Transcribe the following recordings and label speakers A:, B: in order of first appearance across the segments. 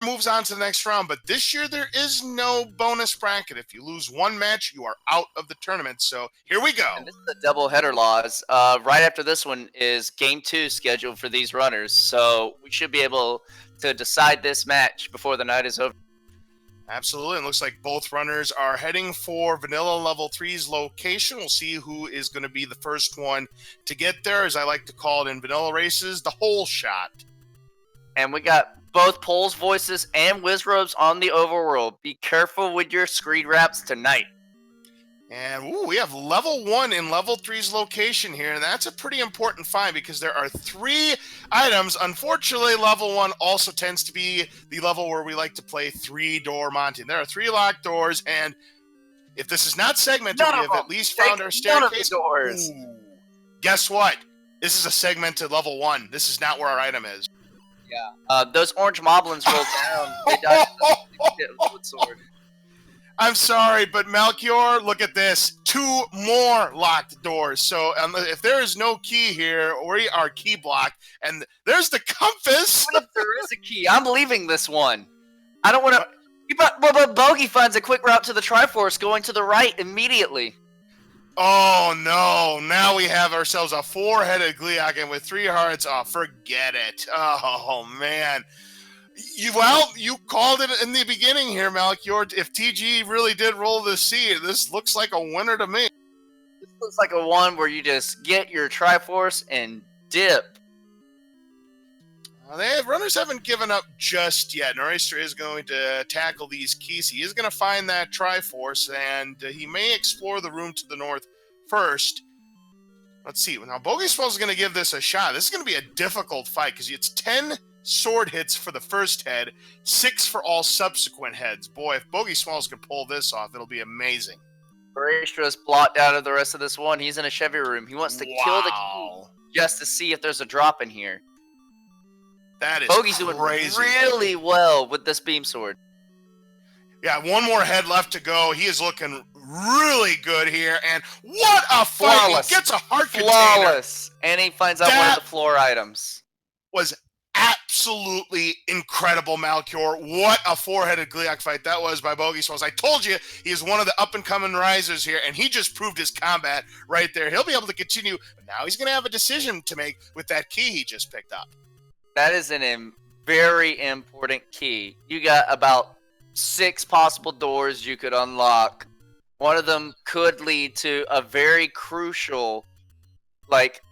A: moves on to the next round, but this year there is no bonus bracket. If you lose one match, you are out of the tournament. So here we go.
B: And this is the double header laws. Right after this one is game 2 scheduled for these runners. So we should be able to decide this match before the night is over.
A: Absolutely. It looks like both runners are heading for Vanilla Level 3's location. We'll see who is going to be the first one to get there, as I like to call it in vanilla races, the hole shot.
B: And we got both Poles Voices and Wizrobes on the overworld. Be careful with your screen wraps tonight.
A: And we have level 1 in level 3's location here, and that's a pretty important find because there are 3 items. Unfortunately, level 1 also tends to be the level where we like to play 3-door Monty. There are 3 locked doors, and if this is not segmented, we have at least found our staircase.
B: Doors.
A: Guess what? This is a segmented level 1. This is not where our item is.
B: Yeah. Those orange moblins rolled down. They died with a wood sword.
A: I'm sorry, but Melchior, look at this. 2 more locked doors. So if there is no key here, we are key blocked. And there's the compass.
B: What if there is a key? I'm leaving this one. I don't want to... But Bogie finds a quick route to the Triforce going to the right immediately.
A: Oh, no. Now we have ourselves a 4-headed Gleeok, and with 3 hearts, oh, forget it. Oh, man. You called it in the beginning here, Melchior. If TG really did roll the C, this looks like a winner to me.
B: This looks like a one where you just get your Triforce and dip.
A: Runners haven't given up just yet. Noraystra is going to tackle these keys. He is going to find that Triforce, and he may explore the room to the north first. Let's see. Now, BogieSmalls is going to give this a shot. This is going to be a difficult fight because it's 10 sword hits for the first head, 6 for all subsequent heads. Boy, if BogieSmalls can pull this off, it'll be amazing.
B: Noraystra's blocked out of the rest of this one. He's in a Chevy room. He wants to kill the key just to see if there's a drop in here.
A: That is
B: Bogie's
A: crazy.
B: Doing really well with this beam sword.
A: Yeah, 1 more head left to go. He is looking really good here. And what a fight.
B: Flawless.
A: He gets a heart
B: Flawless.
A: container.
B: And he finds out one of the floor items.
A: Was absolutely incredible, Melchior. What a 4-headed Gleeok fight that was by BogieSmalls. I told you he is one of the up-and-coming risers here, and he just proved his combat right there. He'll be able to continue, but now he's going to have a decision to make with that key he just picked up.
B: That is a very important key. You got about 6 possible doors you could unlock. One of them could lead to a very crucial,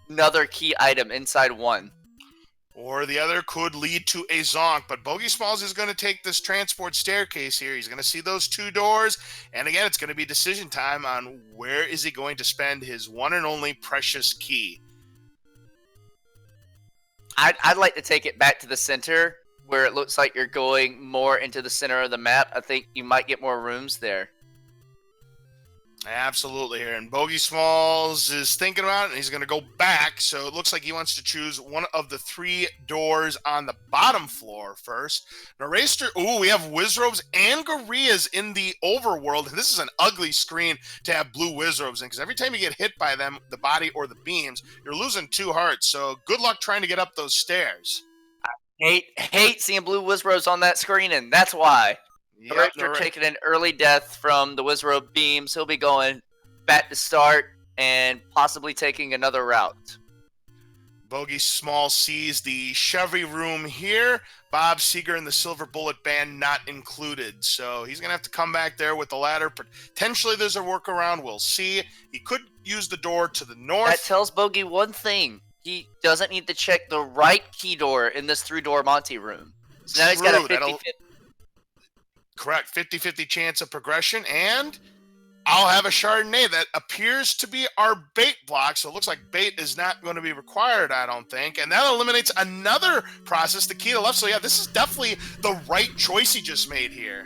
B: another key item inside one.
A: Or the other could lead to a zonk. But BogieSmalls is going to take this transport staircase here. He's going to see those 2 doors. And again, it's going to be decision time on where is he going to spend his one and only precious key.
B: I'd like to take it back to the center, where it looks like you're going more into the center of the map. I think you might get more rooms there.
A: Absolutely here. And BogieSmalls is thinking about it, and he's going to go back. So it looks like he wants to choose one of the 3 doors on the bottom floor first. Noraystra, we have Wizrobes and Gorillaz in the overworld. This is an ugly screen to have blue Wizrobes in, because every time you get hit by them, the body or the beams, you're losing 2 hearts. So good luck trying to get up those stairs.
B: I hate seeing blue Wizrobes on that screen, and that's why.
A: Yep,
B: Noraystra taking an early death from the Wizrobe beams. He'll be going back to start and possibly taking another route.
A: BogieSmalls sees the Chevy room here. Bob Seeger and the Silver Bullet Band not included. So he's going to have to come back there with the ladder. Potentially there's a workaround. We'll see. He could use the door to the north.
B: That tells Bogie one thing. He doesn't need to check the right key door in this 3-door Monty room. So now he's got a 50-50.
A: Correct. 50-50 chance of progression. And I'll have a Chardonnay that appears to be our bait block. So it looks like bait is not going to be required, I don't think. And that eliminates another process, the key to left. So yeah, this is definitely the right choice he just made here.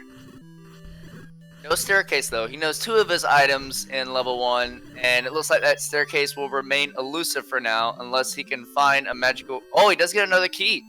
B: No staircase, though. He knows 2 of his items in level 1, and it looks like that staircase will remain elusive for now unless he can find a magical... Oh, he does get another key.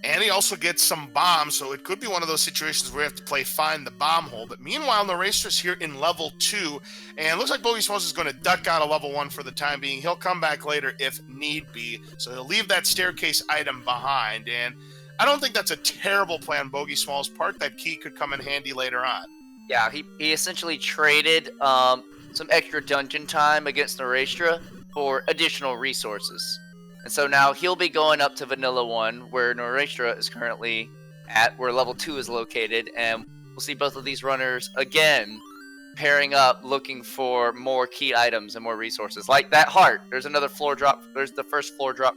A: And he also gets some bombs, so it could be one of those situations where we have to play find the bomb hole. But meanwhile, Noraystra's here in level 2, and it looks like BogieSmalls is going to duck out of level 1 for the time being. He'll come back later if need be, so he'll leave that staircase item behind. And I don't think that's a terrible plan, BogieSmalls' part. That key could come in handy later on.
B: Yeah, he essentially traded some extra dungeon time against Noraystra for additional resources. And so now he'll be going up to Vanilla 1, where Noraystra is currently at, where level 2 is located, and we'll see both of these runners again pairing up, looking for more key items and more resources. Like that heart. There's another floor drop. There's the first floor drop.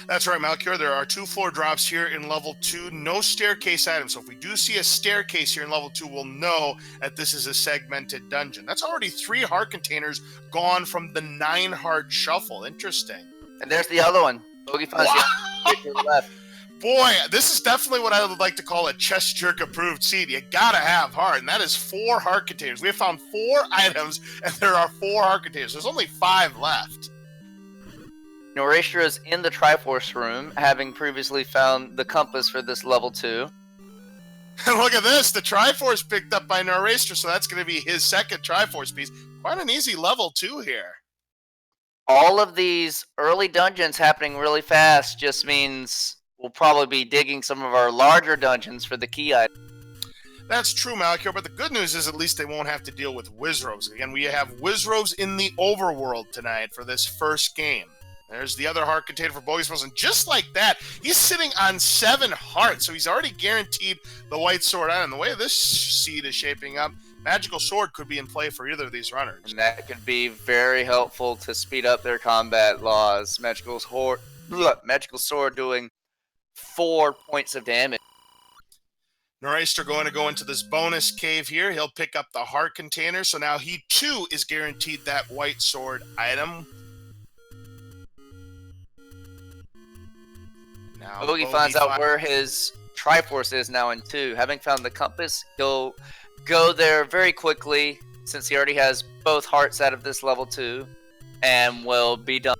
A: That's right, Malchior. There are 2 floor drops here in level 2. No staircase items. So if we do see a staircase here in level 2, we'll know that this is a segmented dungeon. That's already 3 heart containers gone from the 9 heart shuffle. Interesting.
B: And there's the other one. Bogie finds the left.
A: Boy, this is definitely what I would like to call a chest jerk approved seed. You gotta have heart, and that is 4 heart containers. We have found 4 items, and there are 4 heart containers. There's only 5 left.
B: Noraystra is in the Triforce room, having previously found the compass for this level 2.
A: And look at this, the Triforce picked up by Noraystra, so that's going to be his second Triforce piece. Quite an easy level 2 here.
B: All of these early dungeons happening really fast just means we'll probably be digging some of our larger dungeons for the key item.
A: That's true, Malchior, but the good news is at least they won't have to deal with Wizrows. Again, we have Wizrows in the overworld tonight for this first game. There's the other heart container for BogieSmalls, and just like that, he's sitting on 7 hearts, so he's already guaranteed the white sword item. The way this seed is shaping up, Magical Sword could be in play for either of these runners.
B: And that could be very helpful to speed up their combat laws. Magical Sword doing 4 points of damage.
A: Noraystra going to go into this bonus cave here. He'll pick up the heart container, so now he too is guaranteed that white sword item. Now
B: Bogie finds out where his Triforce is now in 2. Having found the compass, he'll go there very quickly, since he already has both hearts out of this level 2, and will be done.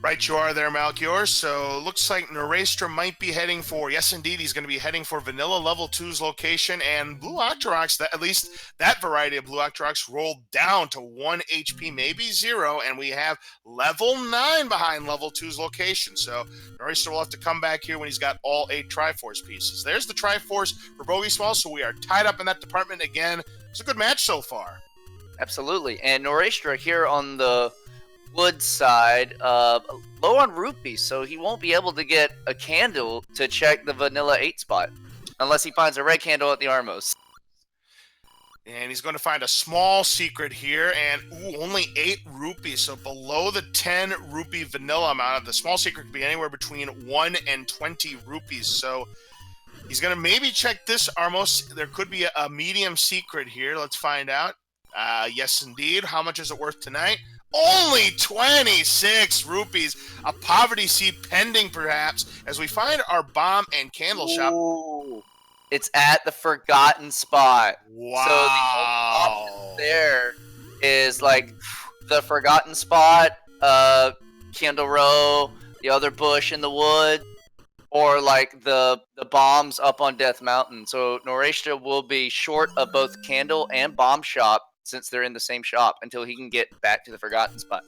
A: Right you are there, Malchior. So looks like Noraystra might be heading for, yes indeed, he's going to be heading for Vanilla level 2's location, and Blue Octoroks, at least that variety of Blue Octoroks rolled down to 1 HP, maybe 0, and we have level 9 behind level 2's location. So Noraystra will have to come back here when he's got all 8 Triforce pieces. There's the Triforce for BogieSmalls, so we are tied up in that department again. It's a good match so far.
B: Absolutely, and Noraystra here on the wood side, low on rupees, so he won't be able to get a candle to check the vanilla 8 spot unless he finds a red candle at the Armos.
A: And he's going to find a small secret here, and only 8 rupees, so below the 10 rupee vanilla amount. The small secret could be anywhere between 1 and 20 rupees, so he's going to maybe check this Armos. There could be a medium secret here. Let's find out. Yes, indeed. How much is it worth tonight? Only 26 rupees. A poverty seed pending, perhaps, as we find our bomb and candle shop.
B: Ooh. It's at the forgotten spot.
A: Wow.
B: So the only option there is like the forgotten spot, Candle Row, the other bush in the wood, or like the bombs up on Death Mountain. So Noraystra will be short of both candle and bomb shop, since they're in the same shop, until he can get back to the forgotten spot.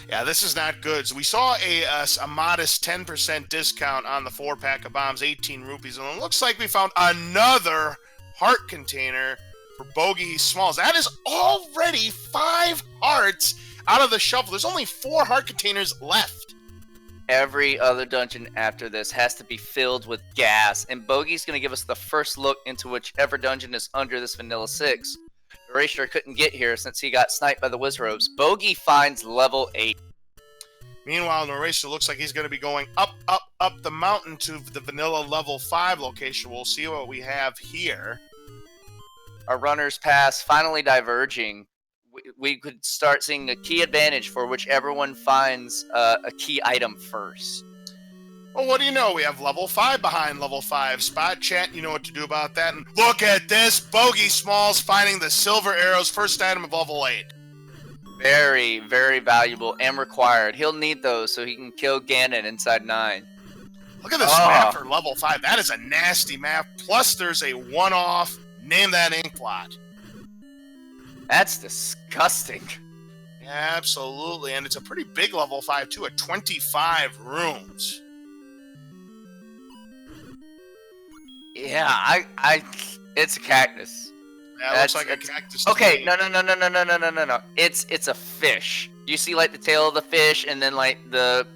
A: Yeah, this is not good. So we saw a modest 10% discount on the 4-pack of bombs, 18 rupees. And it looks like we found another heart container for BogieSmalls. That is already 5 hearts out of the shuffle. There's only 4 heart containers left.
B: Every other dungeon after this has to be filled with gas. And Bogie's going to give us the first look into whichever dungeon is under this vanilla 6. Noraystra couldn't get here since he got sniped by the Wizrobes. Bogie finds level 8.
A: Meanwhile, Noraystra looks like he's going to be going up the mountain to the vanilla level 5 location. We'll see what we have here.
B: Our runners pass finally diverging. We could start seeing a key advantage for whichever one finds a key item first.
A: Well, what do you know? We have level 5 behind level 5. Spot chat, you know what to do about that. And look at this. BogieSmalls finding the silver arrows, first item of level 8.
B: Very, very valuable and required. He'll need those so he can kill Ganon inside 9.
A: Look at this map for level 5. That is a nasty map. Plus, there's a one-off. Name that ink blot.
B: That's disgusting.
A: Absolutely. And it's a pretty big level 5, too, at 25 rooms.
B: Yeah, it's a cactus.
A: That looks like a cactus to
B: Okay,
A: me.
B: no. It's a fish. You see like the tail of the fish, and then like the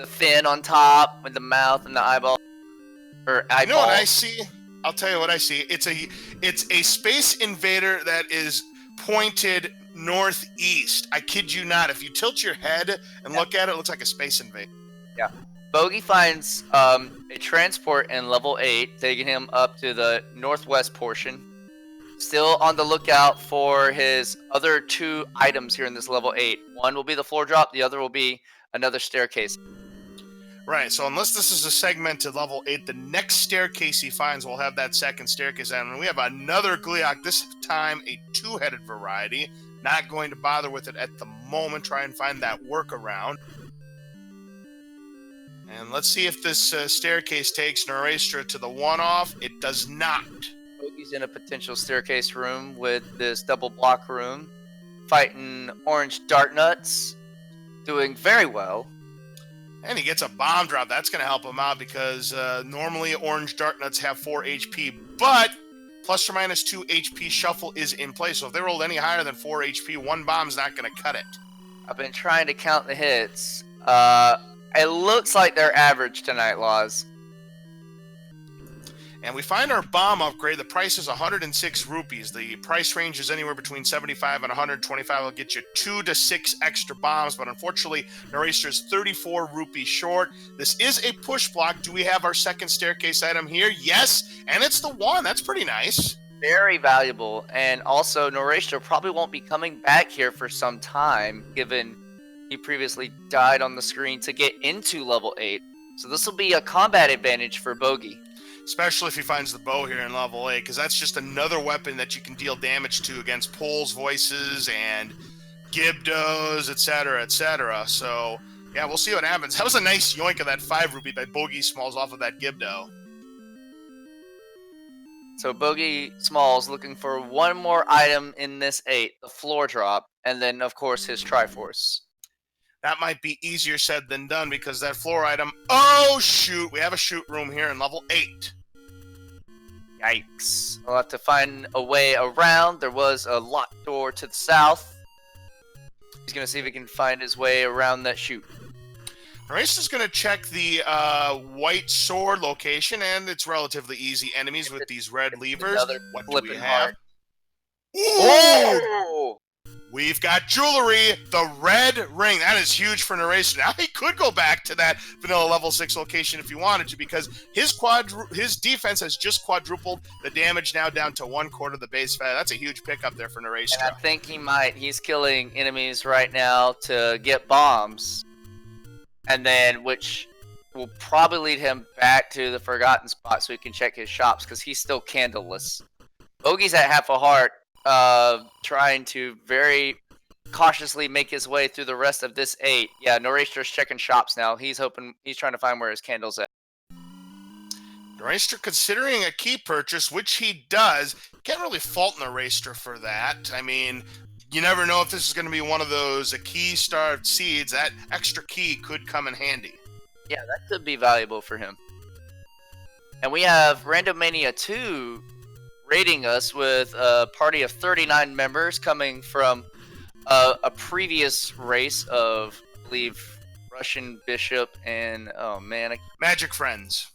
B: fin on top with the mouth and the eyeball or eyeball.
A: You know what I see? I'll tell you what I see. It's a space invader that is pointed northeast. I kid you not. If you tilt your head and look at it, it looks like a space invader.
B: Yeah. Bogie finds a transport in level 8, taking him up to the northwest portion. Still on the lookout for his other 2 items here in this level 8. One will be the floor drop, the other will be another staircase.
A: Right, so unless this is a segmented level 8, the next staircase he finds will have that second staircase. And we have another Gleeok, this time a 2-headed variety. Not going to bother with it at the moment. Try and find that workaround. And let's see if this staircase takes Noraystra to the one-off. It does not.
B: Bogie's in a potential staircase room with this double block room. Fighting orange dart nuts. Doing very well.
A: And he gets a bomb drop. That's going to help him out because normally orange dart nuts have 4 HP, but plus or minus 2 HP shuffle is in place. So if they rolled any higher than 4 HP, 1 bomb's not going to cut it.
B: I've been trying to count the hits. It looks like they're average tonight, Laws.
A: And we find our bomb upgrade. The price is 106 rupees. The price range is anywhere between 75 and 125. It'll get you 2 to 6 extra bombs, but unfortunately, Noraystra is 34 rupees short. This is a push block. Do we have our second staircase item here? Yes, and it's the 1. That's pretty nice.
B: Very valuable, and also Noraystra probably won't be coming back here for some time, given he previously died on the screen to get into level 8. So this will be a combat advantage for Bogie.
A: Especially if he finds the bow here in level 8, because that's just another weapon that you can deal damage to against Poles, Voices, and Gibdos, etc., etc. So, yeah, we'll see what happens. That was a nice yoink of that 5 rupee by BogieSmalls off of that Gibdo.
B: So BogieSmalls looking for one more item in this 8, the floor drop, and then, of course, his Triforce.
A: That might be easier said than done because that floor item... Oh, shoot! We have a shoot room here in level 8.
B: Yikes. We'll have to find a way around. There was a locked door to the south. He's going to see if he can find his way around that chute.
A: Noraystra's going to check the white sword location, and it's relatively easy enemies with these red levers. What do we have?
B: Oh!
A: We've got jewelry, the red ring. That is huge for Noraystra. Now he could go back to that vanilla level 6 location if he wanted to, because his defense has just quadrupled. The damage now down to 1/4 the base value. That's a huge pickup there for Noraystra.
B: And I think he might. He's killing enemies right now to get bombs, and then which will probably lead him back to the forgotten spot so he can check his shops because he's still candleless. Bogie's at half a heart. Trying to very cautiously make his way through the rest of this 8. Yeah, Noraystra's checking shops now. He's trying to find where his candle's at.
A: Noraystra considering a key purchase, which he does. Can't really fault Noraystra for that. I mean, you never know if this is going to be one of those key-starved seeds. That extra key could come in handy.
B: Yeah, that could be valuable for him. And we have Randomania 2 raiding us with a party of 39 members coming from a previous race of, I believe, Russian Bishop and, oh man.
A: Magic Friends.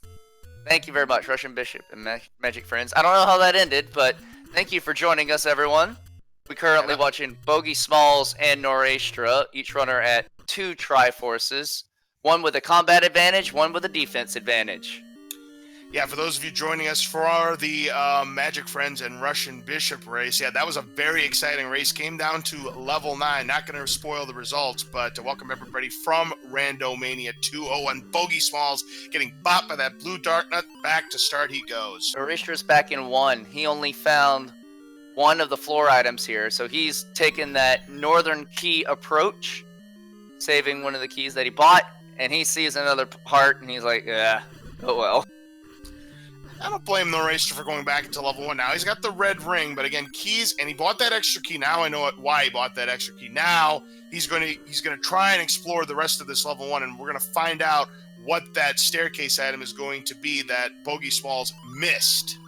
B: Thank you very much, Russian Bishop and Magic Friends. I don't know how that ended, but thank you for joining us, everyone. We're currently watching BogieSmalls and Noraystra, each runner at 2 Triforces. One with a combat advantage, one with a defense advantage.
A: Yeah, for those of you joining us for the Magic Friends and Russian Bishop race, yeah, that was a very exciting race. Came down to level 9. Not going to spoil the results, but to welcome everybody from Randomania 2-0, and BogieSmalls getting bopped by that blue dart nut. Back to start he goes.
B: Noraystra's back in 1. He only found one of the floor items here, so he's taken that northern key approach, saving one of the keys that he bought, and he sees another heart, and he's like, yeah, oh well.
A: I don't blame Noraystra for going back into level 1 now. He's got the red ring, but again, keys, and he bought that extra key. Now I know why he bought that extra key. Now he's going to try and explore the rest of this level 1, and we're going to find out what that staircase item is going to be that BogieSmalls missed.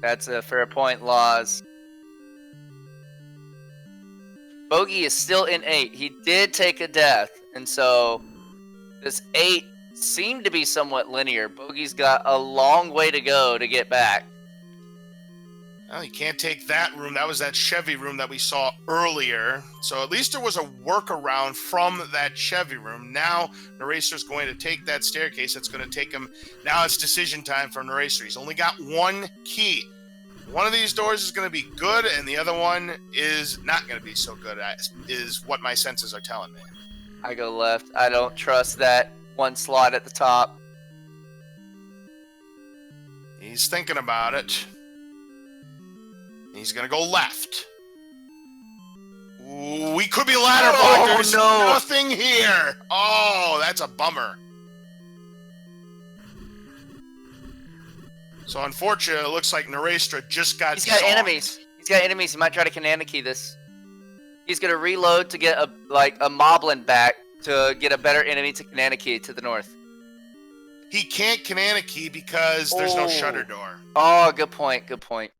B: That's a fair point, Laws. Bogie is still in 8. He did take a death, and so this 8 seemed to be somewhat linear. Bogey's got a long way to go to get back.
A: Well, you can't take that room. That was that Chevy room that we saw earlier. So at least there was a workaround from that Chevy room. Now, Noraystra's going to take that staircase. That's going to take him. Now it's decision time for Noraystra. He's only got one key. One of these doors is going to be good, and the other one is not going to be so good, is what my senses are telling me.
B: I go left. I don't trust that one slot at the top.
A: He's thinking about it. He's going to go left. Ooh, we could be ladder blocked. There's nothing here. Oh, that's a bummer. So unfortunately, it looks like Noraystra just got
B: He's got
A: zonked.
B: enemies. He's got enemies. He might try to Kanana key this. He's going to reload to get a Moblin back to get a better enemy to Kanana key to the north.
A: He can't Kanana key because there's no shutter door.
B: Oh, good point. Good point.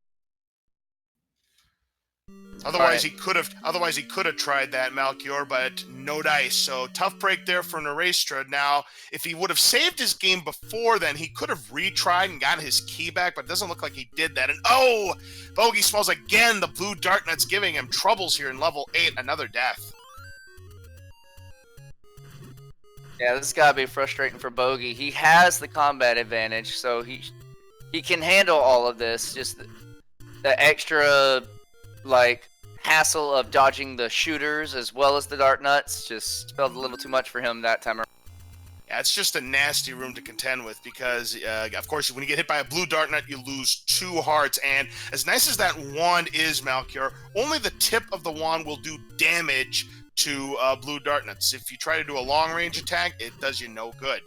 A: Otherwise, he could have tried that, Melchior, but no dice. So tough break there for Noraystra. Now, if he would have saved his game before then, he could have retried and gotten his key back, but it doesn't look like he did that. And BogieSmalls again. The blue Darknut's giving him troubles here in level 8. Another death.
B: Yeah, this has got to be frustrating for Bogie. He has the combat advantage, so he can handle all of this. Just the extra hassle of dodging the shooters as well as the Darknuts just spelled a little too much for him that time around.
A: Yeah, it's just a nasty room to contend with because, of course, when you get hit by a blue Darknut, you lose 2 hearts. And as nice as that wand is, Melchior, only the tip of the wand will do damage to blue Darknuts. If you try to do a long-range attack, it does you no good.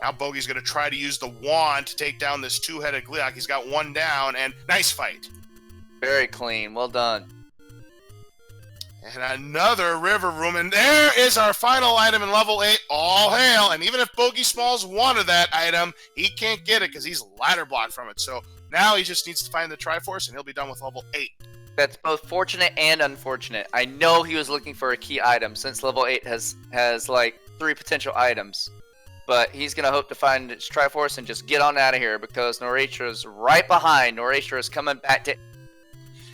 A: Now Bogey's going to try to use the wand to take down this 2-headed Gliok. He's got 1 down, and nice fight.
B: Very clean. Well done.
A: And another river room, and there is our final item in level 8. All hail! And even if BogieSmalls wanted that item, he can't get it because he's ladder blocked from it. So now he just needs to find the Triforce, and he'll be done with level 8.
B: That's both fortunate and unfortunate. I know he was looking for a key item since level 8 has 3 potential items. But he's going to hope to find its Triforce and just get on out of here because Noraystra is right behind. Noraystra is coming back to...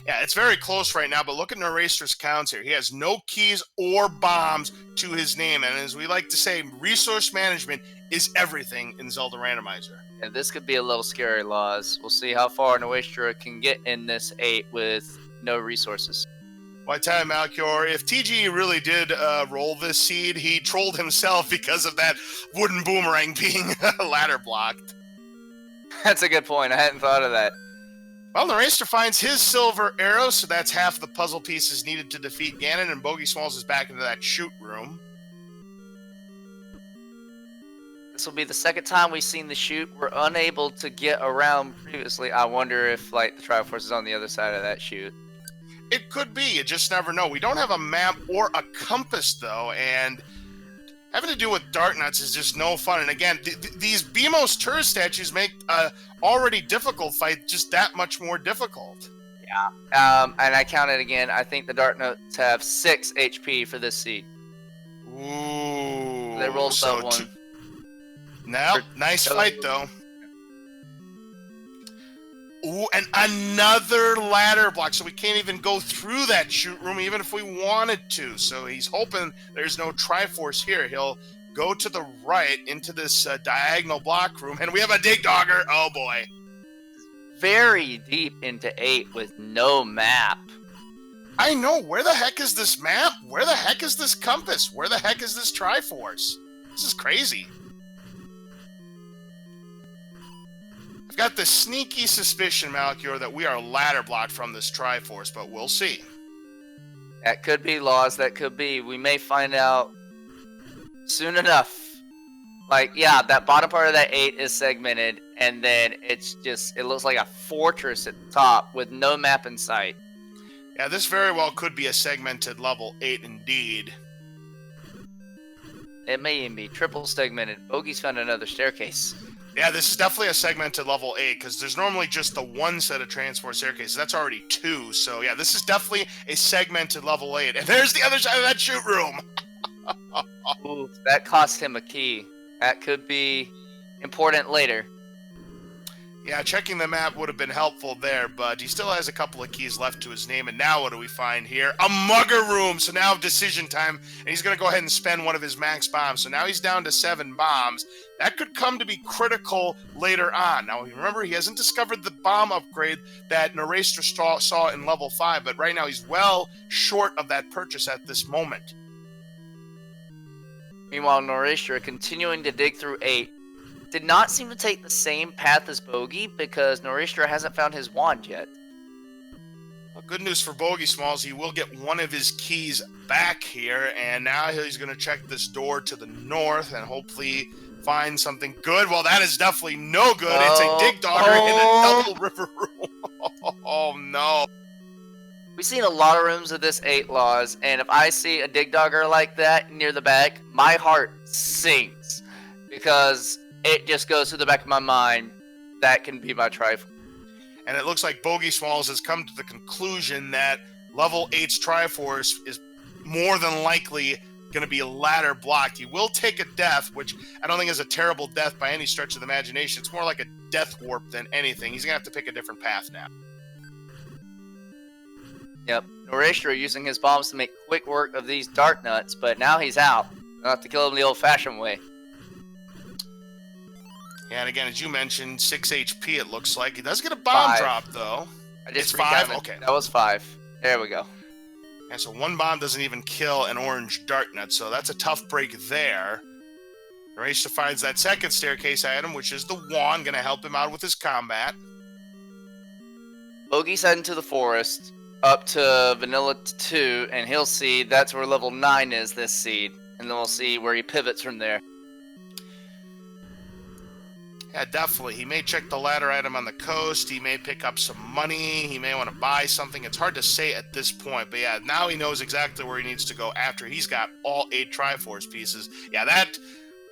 A: Yeah, it's very close right now, but look at Noraystra's counts here. He has no keys or bombs to his name, and as we like to say, resource management is everything in Zelda Randomizer.
B: Yeah, this could be a little scary, Laws. We'll see how far Noraystra can get in this 8 with no resources.
A: Well, I tell you, Melchior, if TG really did roll this seed, he trolled himself because of that wooden boomerang being ladder blocked.
B: That's a good point. I hadn't thought of that.
A: Well, Noraystra finds his silver arrow, so that's half the puzzle pieces needed to defeat Ganon, and BogieSmalls is back into that shoot room.
B: This will be the second time we've seen the shoot. We're unable to get around previously. I wonder if, the Triforce is on the other side of that shoot.
A: It could be. You just never know. We don't have a map or a compass, though, and having to deal with Darknuts is just no fun. And again, these BMOS tourist statues make already difficult fight just that much more difficult.
B: Yeah. And I counted again. I think the Darknuts have 6 HP for this seed.
A: Ooh.
B: They rolled that one.
A: Now, nice fight, though. Ooh, and another ladder block, so we can't even go through that shoot room even if we wanted to. So he's hoping there's no Triforce here. He'll go to the right into this diagonal block room, and we have a Dig Dogger. Oh, boy.
B: Very deep into 8 with no map.
A: I know. Where the heck is this map? Where the heck is this compass? Where the heck is this Triforce? This is crazy. I've got the sneaky suspicion, Melchior, that we are ladder blocked from this Triforce, but we'll see.
B: That could be, Laws. That could be. We may find out soon enough. That bottom part of that 8 is segmented, and then it looks like a fortress at the top with no map in sight.
A: Yeah, this very well could be a segmented level 8 indeed.
B: It may even be triple segmented. Bogey's found another staircase.
A: Yeah, this is definitely a segmented level 8, because there's normally just the one set of transport staircases. That's already 2, so yeah, this is definitely a segmented level 8. And there's the other side of that shoot room!
B: Ooh, that cost him a key. That could be important later.
A: Yeah, checking the map would have been helpful there, but he still has a couple of keys left to his name, and now what do we find here? A mugger room! So now decision time, and he's going to go ahead and spend one of his max bombs. So now he's down to 7 bombs. That could come to be critical later on. Now, remember, he hasn't discovered the bomb upgrade that Noraystra saw in level 5, but right now he's well short of that purchase at this moment.
B: Meanwhile, Noraystra, continuing to dig through 8, did not seem to take the same path as Bogey because Noraystra hasn't found his wand yet.
A: Well, good news for BogieSmalls, he will get one of his keys back here, and now he's going to check this door to the north and hopefully find something good. Well, that is definitely no good. It's a dig dogger in a double river room. Oh, no.
B: We've seen a lot of rooms of this 8 laws, and if I see a dig dogger like that near the back, my heart sinks because it just goes to the back of my mind. That can be my Triforce.
A: And it looks like BogieSmalls has come to the conclusion that level 8's Triforce is more than likely going to be ladder blocked. He will take a death, which I don't think is a terrible death by any stretch of the imagination. It's more like a death warp than anything. He's going to have to pick a different path now.
B: Yep, Noraystra using his bombs to make quick work of these dark nuts, but now he's out. I'll have to kill him the old-fashioned way.
A: Yeah, and again, as you mentioned, 6 HP it looks like. He does get a bomb drop, though.
B: It's
A: 5? Okay.
B: That was 5. There we go.
A: Yeah, so 1 bomb doesn't even kill an orange dark nut, so that's a tough break there. Noraystra finds that second staircase item, which is the wand, going to help him out with his combat.
B: Bogey's heading to the forest, up to Vanilla 2, and he'll see that's where level 9 is this seed. And then we'll see where he pivots from there.
A: Yeah, definitely. He may check the ladder item on the coast. He may pick up some money. He may want to buy something. It's hard to say at this point. But yeah, now he knows exactly where he needs to go after he's got all 8 Triforce pieces. Yeah, that,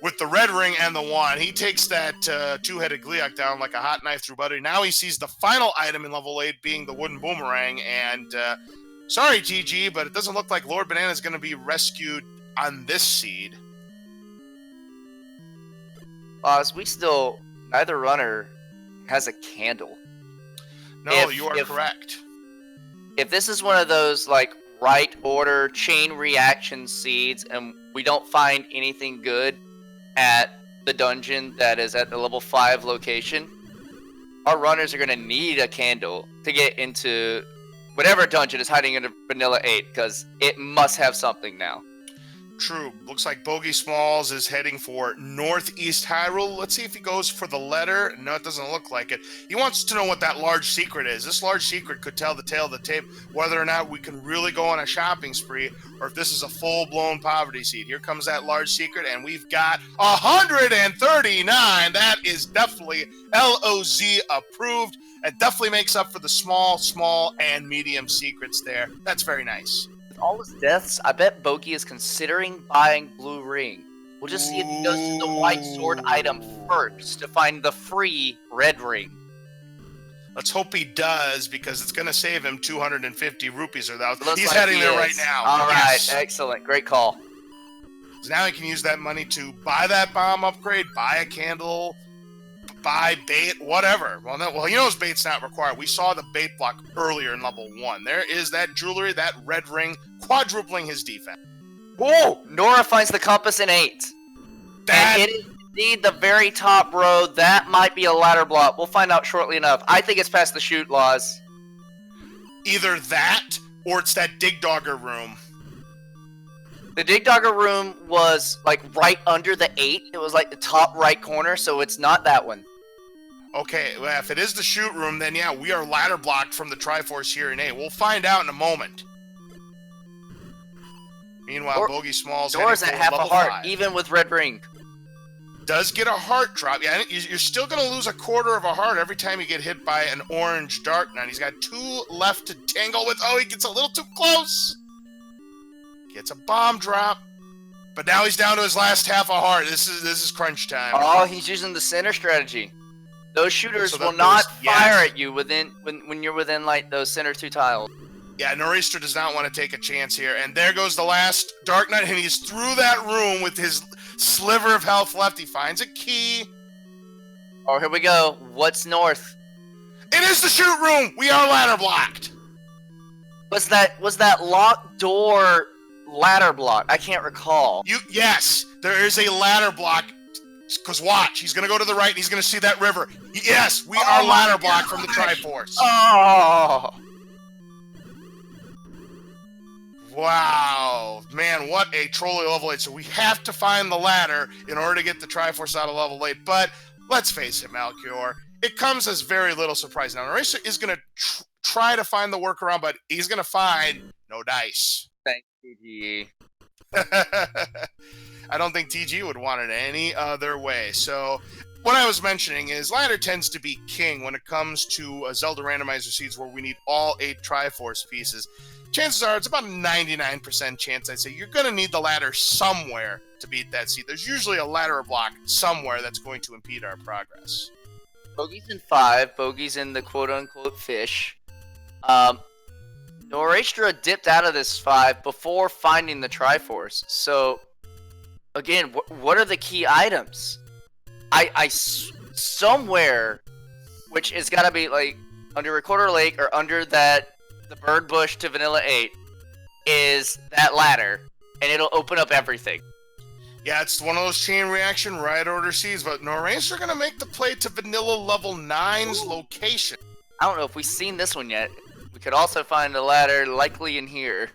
A: with the red ring and the wand, he takes that two-headed Gliok down like a hot knife through butter. Now he sees the final item in level 8 being the wooden boomerang. And sorry, GG, but it doesn't look like Lord Banana is going to be rescued on this seed.
B: Oz, neither runner has a candle.
A: No, you are correct.
B: If this is one of those, like, right order chain reaction seeds and we don't find anything good at the dungeon that is at the level 5 location, our runners are going to need a candle to get into whatever dungeon is hiding under Vanilla 8, because it must have something now.
A: True. Looks like BogieSmalls is heading for Northeast Hyrule. Let's see if he goes for the letter. No, it doesn't look like it. He wants to know what that large secret is. This large secret could tell the tale of the tape, whether or not we can really go on a shopping spree, or if this is a full-blown poverty seed. Here comes that large secret, and we've got 139. That is definitely LOZ approved. It definitely makes up for the small, and medium secrets there. That's very nice.
B: All his deaths, I bet Bogey is considering buying Blue Ring. We'll just see if he goes to the white sword item first to find the free red ring.
A: Let's hope he does, because it's going to save him 250 rupees or that.
B: He's
A: like heading there right now.
B: All right, excellent. Great call.
A: So now he can use that money to buy that bomb upgrade, buy a candle, buy bait, whatever. Well, he knows bait's not required. We saw the bait block earlier in level 1. There is that jewelry, that red ring, quadrupling his defense.
B: Whoa! Nora finds the compass in 8. And it is indeed the very top row. That might be a ladder block. We'll find out shortly enough. I think it's past the shoot laws.
A: Either that, or it's that Dig Dogger room.
B: The Dig Dogger room was, like, right under the 8. It was, like, the top right corner, so it's not that one.
A: Okay, well, if it is the shoot room, then yeah, we are ladder blocked from the Triforce here in 8. We'll find out in a moment. Meanwhile, BogieSmalls
B: Doors at half a heart,
A: 5.
B: even with red ring.
A: Does get a heart drop. Yeah, you're still going to lose a quarter of a heart every time you get hit by an orange dark knight. He's got 2 left to tangle with. Oh, he gets a little too close. Gets a bomb drop. But now he's down to his last half a heart. This is crunch time.
B: Oh, he's using the center strategy. Those shooters
A: So
B: will not fire at you when you're within like those center 2 tiles.
A: Yeah, Noraystra does not want to take a chance here. And there goes the last Dark Knight, and he's through that room with his sliver of health left. He finds a key.
B: Oh, here we go. What's north?
A: It is the shoot room! We are ladder blocked!
B: Was that locked door ladder block? I can't recall.
A: Yes, there is a ladder block. Because watch, he's going to go to the right and he's going to see that river. Yes, we are ladder blocked from the Triforce.
B: Oh!
A: Wow. Man, what a trolley level 8. So we have to find the ladder in order to get the Triforce out of level 8. But let's face it, Malchior, it comes as very little surprise. Now, Noraystra is going to try to find the workaround, but he's going to find no dice.
B: Thank you,
A: I don't think TG would want it any other way. So what I was mentioning is ladder tends to be king when it comes to Zelda randomizer seeds where we need all 8 Triforce pieces. Chances are it's about a 99% chance I'd say you're going to need the ladder somewhere to beat that seed. There's usually a ladder block somewhere that's going to impede our progress.
B: Bogey's in 5. Bogey's in the quote-unquote fish. Noraystra dipped out of this 5 before finding the Triforce. So, again, what are the key items? Somewhere, which is got to be like under Recorder Lake or under the bird bush to Vanilla 8, is that ladder, and it'll open up everything.
A: Yeah, it's one of those chain reaction right order seeds, but Noraystra are going to make the play to Vanilla level 9's location.
B: I don't know if we've seen this one yet. We could also find a ladder likely in here.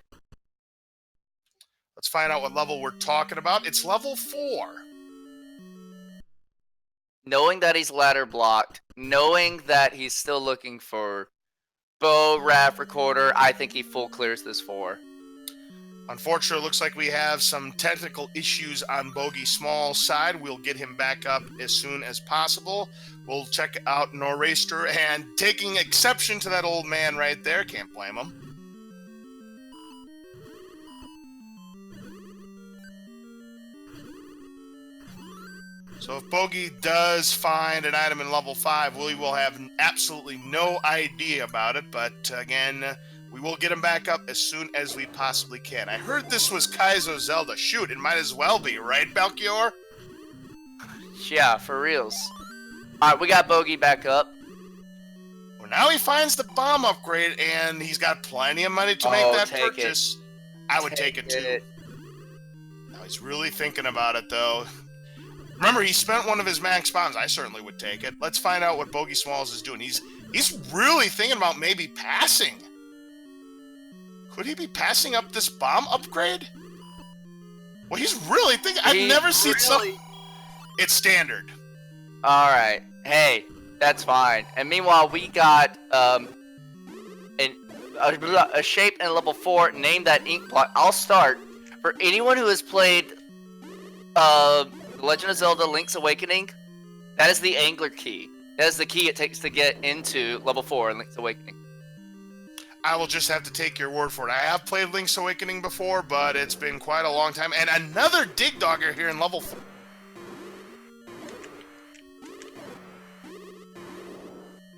A: Let's find out what level we're talking about. It's level 4.
B: Knowing that he's ladder blocked, knowing that he's still looking for bow, raft, recorder, I think he full clears this 4.
A: Unfortunately, it looks like we have some technical issues on BogieSmalls' side. We'll get him back up as soon as possible. We'll check out Noraystra, and taking exception to that old man right there, can't blame him. So if Bogie does find an item in level 5, we will have absolutely no idea about it, but again, we will get him back up as soon as we possibly can. I heard this was Kaizo Zelda. Shoot, it might as well be, right, Balkior?
B: Yeah, for reals. Alright, we got Bogie back up.
A: Well, now he finds the bomb upgrade, and he's got plenty of money to make that purchase. I would take it too. Now he's really thinking about it, though. Remember, he spent one of his max bombs. I certainly would take it. Let's find out what BogieSmalls is doing. He's really thinking about maybe passing. Could he be passing up this bomb upgrade? Well, he's really thinking. I've never seen something. It's standard.
B: All right. Hey, that's fine. And meanwhile, we got a shape in level 4. Name that ink block. I'll start. For anyone who has played The Legend of Zelda: Link's Awakening, that is the angler key. That is the key it takes to get into level 4 in Link's Awakening.
A: I will just have to take your word for it. I have played Link's Awakening before, but it's been quite a long time. And another Dig Dogger here in level 4.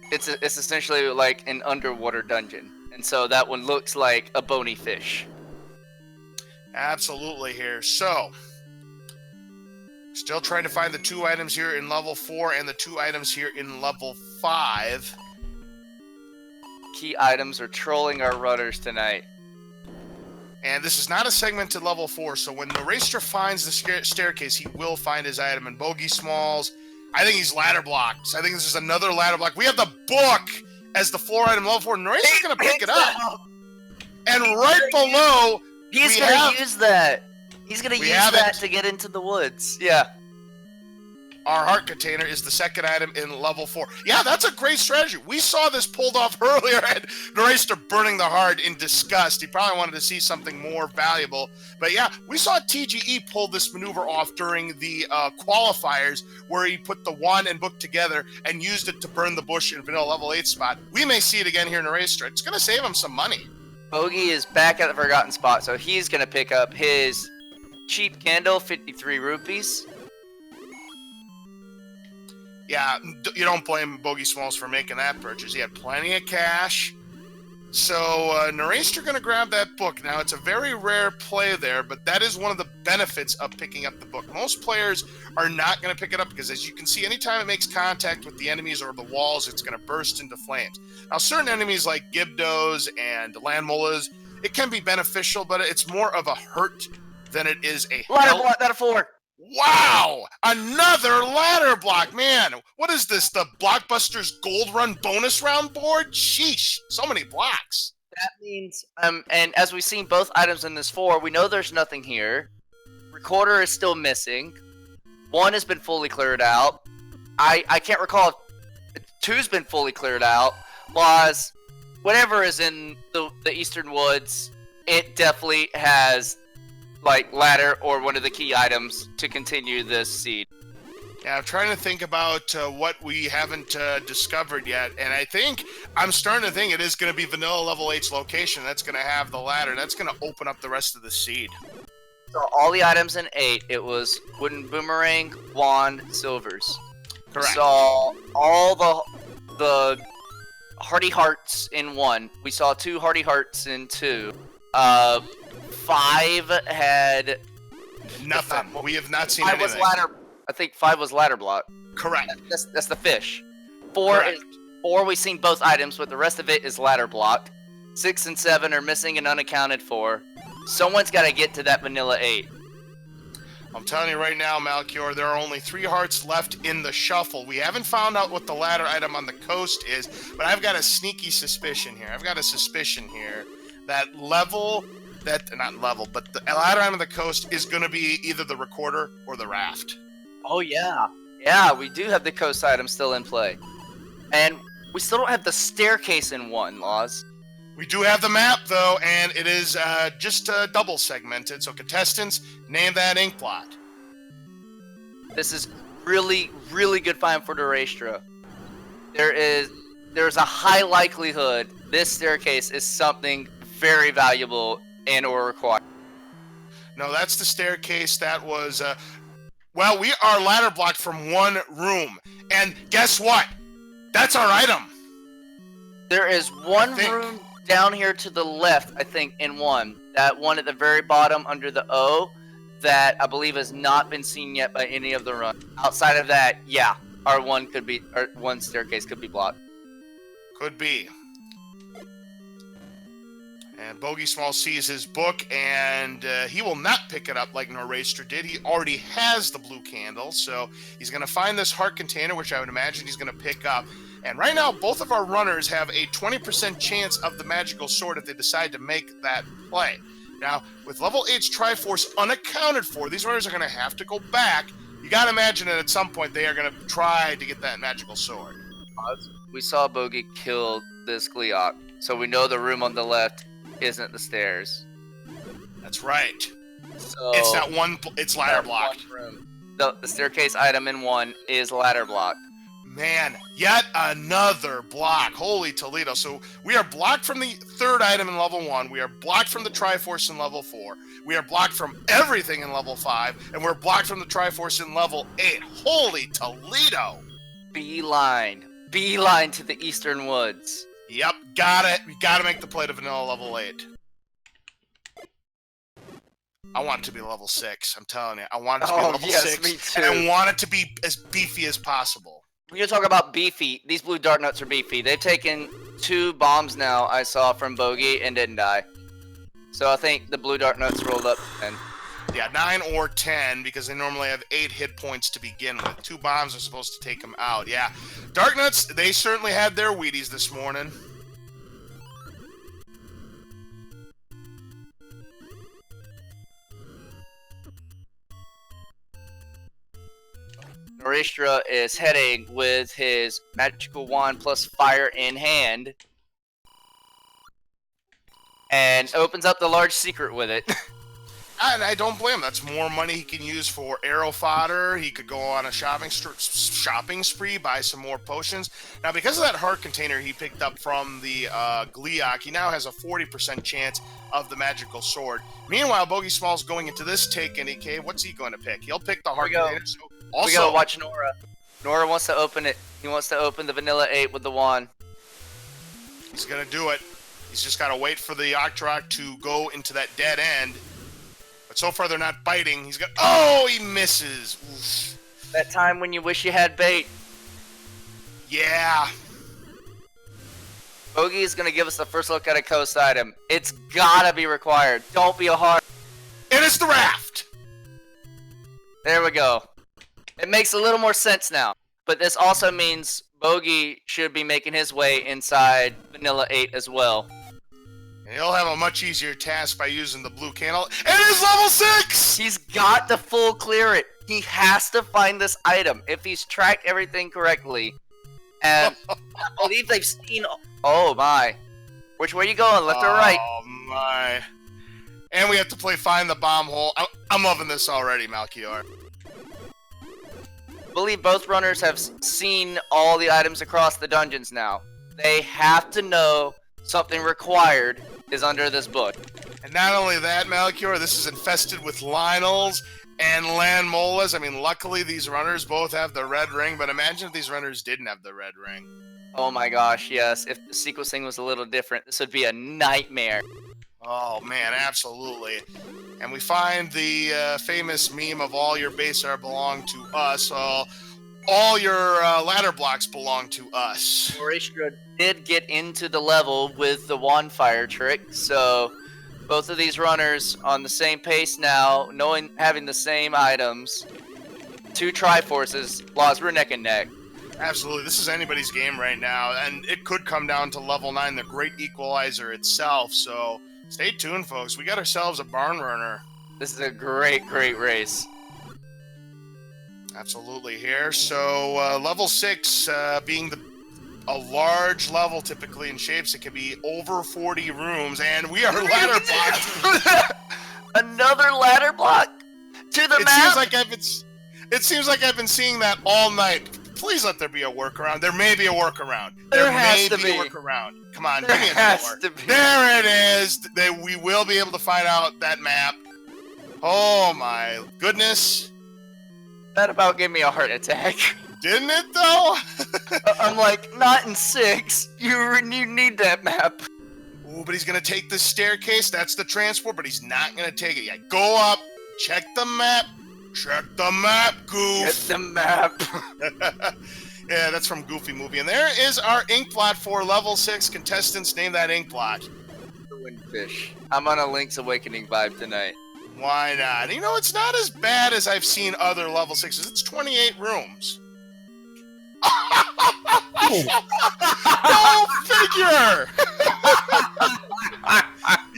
B: It's essentially like an underwater dungeon. And so that one looks like a bony fish.
A: Absolutely here. So, still trying to find the 2 items here in level 4 and the 2 items here in level 5.
B: Key items are trolling our runners tonight.
A: And this is not a segmented level 4, so when Noraystra finds the staircase, he will find his item. And BogieSmalls, I think he's ladder blocked. I think this is another ladder block. We have the book as the floor item level 4. Noraystra's going to pick it up. And right below,
B: he's going to use that. He's going to use that to get into the woods. Yeah.
A: Our heart container is the second item in level 4. Yeah, that's a great strategy. We saw this pulled off earlier, and Noraystra burning the heart in disgust. He probably wanted to see something more valuable. But yeah, we saw TGE pull this maneuver off during the qualifiers, where he put the wand and book together and used it to burn the bush in vanilla level 8 spot. We may see it again here in Noraystra. It's going to save him some money.
B: Bogie is back at the forgotten spot, so he's going to pick up his cheap candle, 53 rupees.
A: Yeah, you don't blame BogieSmalls for making that purchase. He had plenty of cash. So, Noraystra going to grab that book. Now, it's a very rare play there, but that is one of the benefits of picking up the book. Most players are not going to pick it up because, as you can see, anytime it makes contact with the enemies or the walls, it's going to burst into flames. Now, certain enemies like Gibdos and Landmollas, it can be beneficial, but it's more of a hurt than it is a
B: Ladder
A: help.
B: block, that a 4.
A: Wow! Another ladder block, man! What is this, the Blockbusters Gold Run bonus round board? Sheesh, so many blocks.
B: That means, and as we've seen both items in this 4, we know there's nothing here. Recorder is still missing. 1 has been fully cleared out. I can't recall if 2's been fully cleared out. Was whatever is in the Eastern Woods, it definitely has like ladder or one of the key items to continue this seed.
A: Yeah, I'm trying to think about what we haven't discovered yet, and I'm starting to think it is going to be Vanilla Level 8's location. That's going to have the ladder. That's going to open up the rest of the seed.
B: So all the items in 8, it was wooden boomerang, wand, silvers.
A: Correct.
B: Saw all the Hardy Hearts in 1. We saw 2 Hardy Hearts in 2. 5 had
A: nothing. We have not seen
B: 5
A: anything.
B: was ladder. I think 5 was ladder block.
A: Correct.
B: That's the fish. 4
A: Correct.
B: is 4. We've seen both items, but the rest of it is ladder block. 6 and 7 are missing and unaccounted for. Someone's got to get to that vanilla 8.
A: I'm telling you right now, Malchior, there are only 3 hearts left in the shuffle. We haven't found out what the ladder item on the coast is, but I've got a sneaky suspicion here. That the ladder item on the coast is going to be either the recorder or the raft.
B: Oh, yeah. Yeah, we do have the coast item still in play. And we still don't have the staircase in 1, Laws.
A: We do have the map, though, and it is just double segmented. So, contestants, name that ink blot.
B: This is really, really good find for Noraystra. There's a high likelihood this staircase is something very valuable and or required.
A: No, that's the staircase. That was, well, we are ladder blocked from 1 room. And guess what? That's our item.
B: There is one room down here to the left, I think, in 1. That one at the very bottom under the O that I believe has not been seen yet by any of the runs. Outside of that, yeah, our 1 staircase could be blocked.
A: Could be. And BogieSmalls sees his book, and he will not pick it up like Noraystra did. He already has the blue candle, so he's going to find this heart container, which I would imagine he's going to pick up. And right now, both of our runners have a 20% chance of the magical sword if they decide to make that play. Now, with level 8's Triforce unaccounted for, these runners are going to have to go back. You got to imagine that at some point they are going to try to get that magical sword.
B: We saw Bogie kill this Gleeok, so we know the room on the left isn't the stairs.
A: That's right.
B: So
A: it's not one. It's ladder blocked.
B: The staircase item in 1 is ladder blocked.
A: Man, yet another block. Holy Toledo. So we are blocked from the 3rd item in level 1. We are blocked from the Triforce in level 4. We are blocked from everything in level 5. And we're blocked from the Triforce in level 8. Holy Toledo.
B: Beeline to the Eastern Woods.
A: Yep, got it. We got to make the play to vanilla level 8. I want it to be level 6. I'm telling you. I want it to be level 6.
B: Me too.
A: And I want it to be as beefy as possible.
B: We're going to talk about beefy. These blue dart nuts are beefy. They've taken 2 bombs now, I saw from Bogie, and didn't die. So I think the blue dart nuts rolled up. And
A: yeah, 9 or 10, because they normally have 8 hit points to begin with. 2 bombs are supposed to take them out. Yeah, Dark Nuts, they certainly had their Wheaties this morning.
B: Noraystra is heading with his magical wand plus fire in hand. And opens up the large secret with it.
A: I don't blame him. That's more money he can use for arrow fodder. He could go on a shopping spree, buy some more potions. Now, because of that heart container he picked up from the Gliok, he now has a 40% chance of the magical sword. Meanwhile, BogieSmalls going into this take any cave. What's he going to pick? He'll pick the heart container. So also,
B: we gotta watch Nora. Nora wants to open it. He wants to open the vanilla 8 with the wand.
A: He's going to do it. He's just got to wait for the Octorok to go into that dead end. But so far they're not biting. He's got. Oh, he misses. Oof.
B: That time when you wish you had bait.
A: Yeah.
B: Bogie is gonna give us the first look at a coast item. It's gotta be required. Don't be a hard.
A: It is the raft.
B: There we go. It makes a little more sense now. But this also means Bogie should be making his way inside Vanilla 8 as well.
A: And he'll have a much easier task by using the blue candle. It is level 6!
B: He's got to full clear it. He has to find this item. If he's tracked everything correctly. And I believe they've seen... Oh my. Which way you going? Left or right?
A: Oh my. And we have to play Find the Bomb Hole. I'm loving this already, Malchior.
B: I believe both runners have seen all the items across the dungeons now. They have to know something required is under this book.
A: And not only that, Malchior, this is infested with Lionels and Landmolas. I mean, luckily these runners both have the red ring, but imagine if these runners didn't have the red ring.
B: Oh my gosh, yes. If the sequencing was a little different, this would be a nightmare.
A: Oh man, absolutely. And we find the famous meme of all your base are belong to us. All your ladder blocks belong to us.
B: Noraystra did get into the level with the wand fire trick, so both of these runners on the same pace now, having the same items. Two Triforces, laws were neck and neck.
A: Absolutely, this is anybody's game right now, and it could come down to level 9, the Great Equalizer itself, so stay tuned, folks. We got ourselves a barn runner.
B: This is a great race.
A: Absolutely here. So level 6 being a large level typically in shapes, it can be over 40 rooms, and we are ladder blocked.
B: Another ladder block to the map.
A: It seems like I've been seeing that all night. Please let there be a workaround. There may be a workaround.
B: There has to be
A: a workaround. Come on,
B: there
A: give me a
B: has
A: door.
B: to be.
A: There it is. We will be able to find out that map. Oh my goodness.
B: That about gave me a heart attack.
A: Didn't it though?
B: I'm like, not in 6. You need that map.
A: Ooh, but he's gonna take the staircase. That's the transport, but he's not gonna take it yet. Go up, check the map. Check the map, Goof.
B: Get the map.
A: Yeah, that's from Goofy Movie. And there is our ink blot for level 6 contestants. Name that ink blot.
B: The Windfish. I'm on a Link's Awakening vibe tonight.
A: Why not? You know, it's not as bad as I've seen other level 6s. It's 28 rooms. Go figure!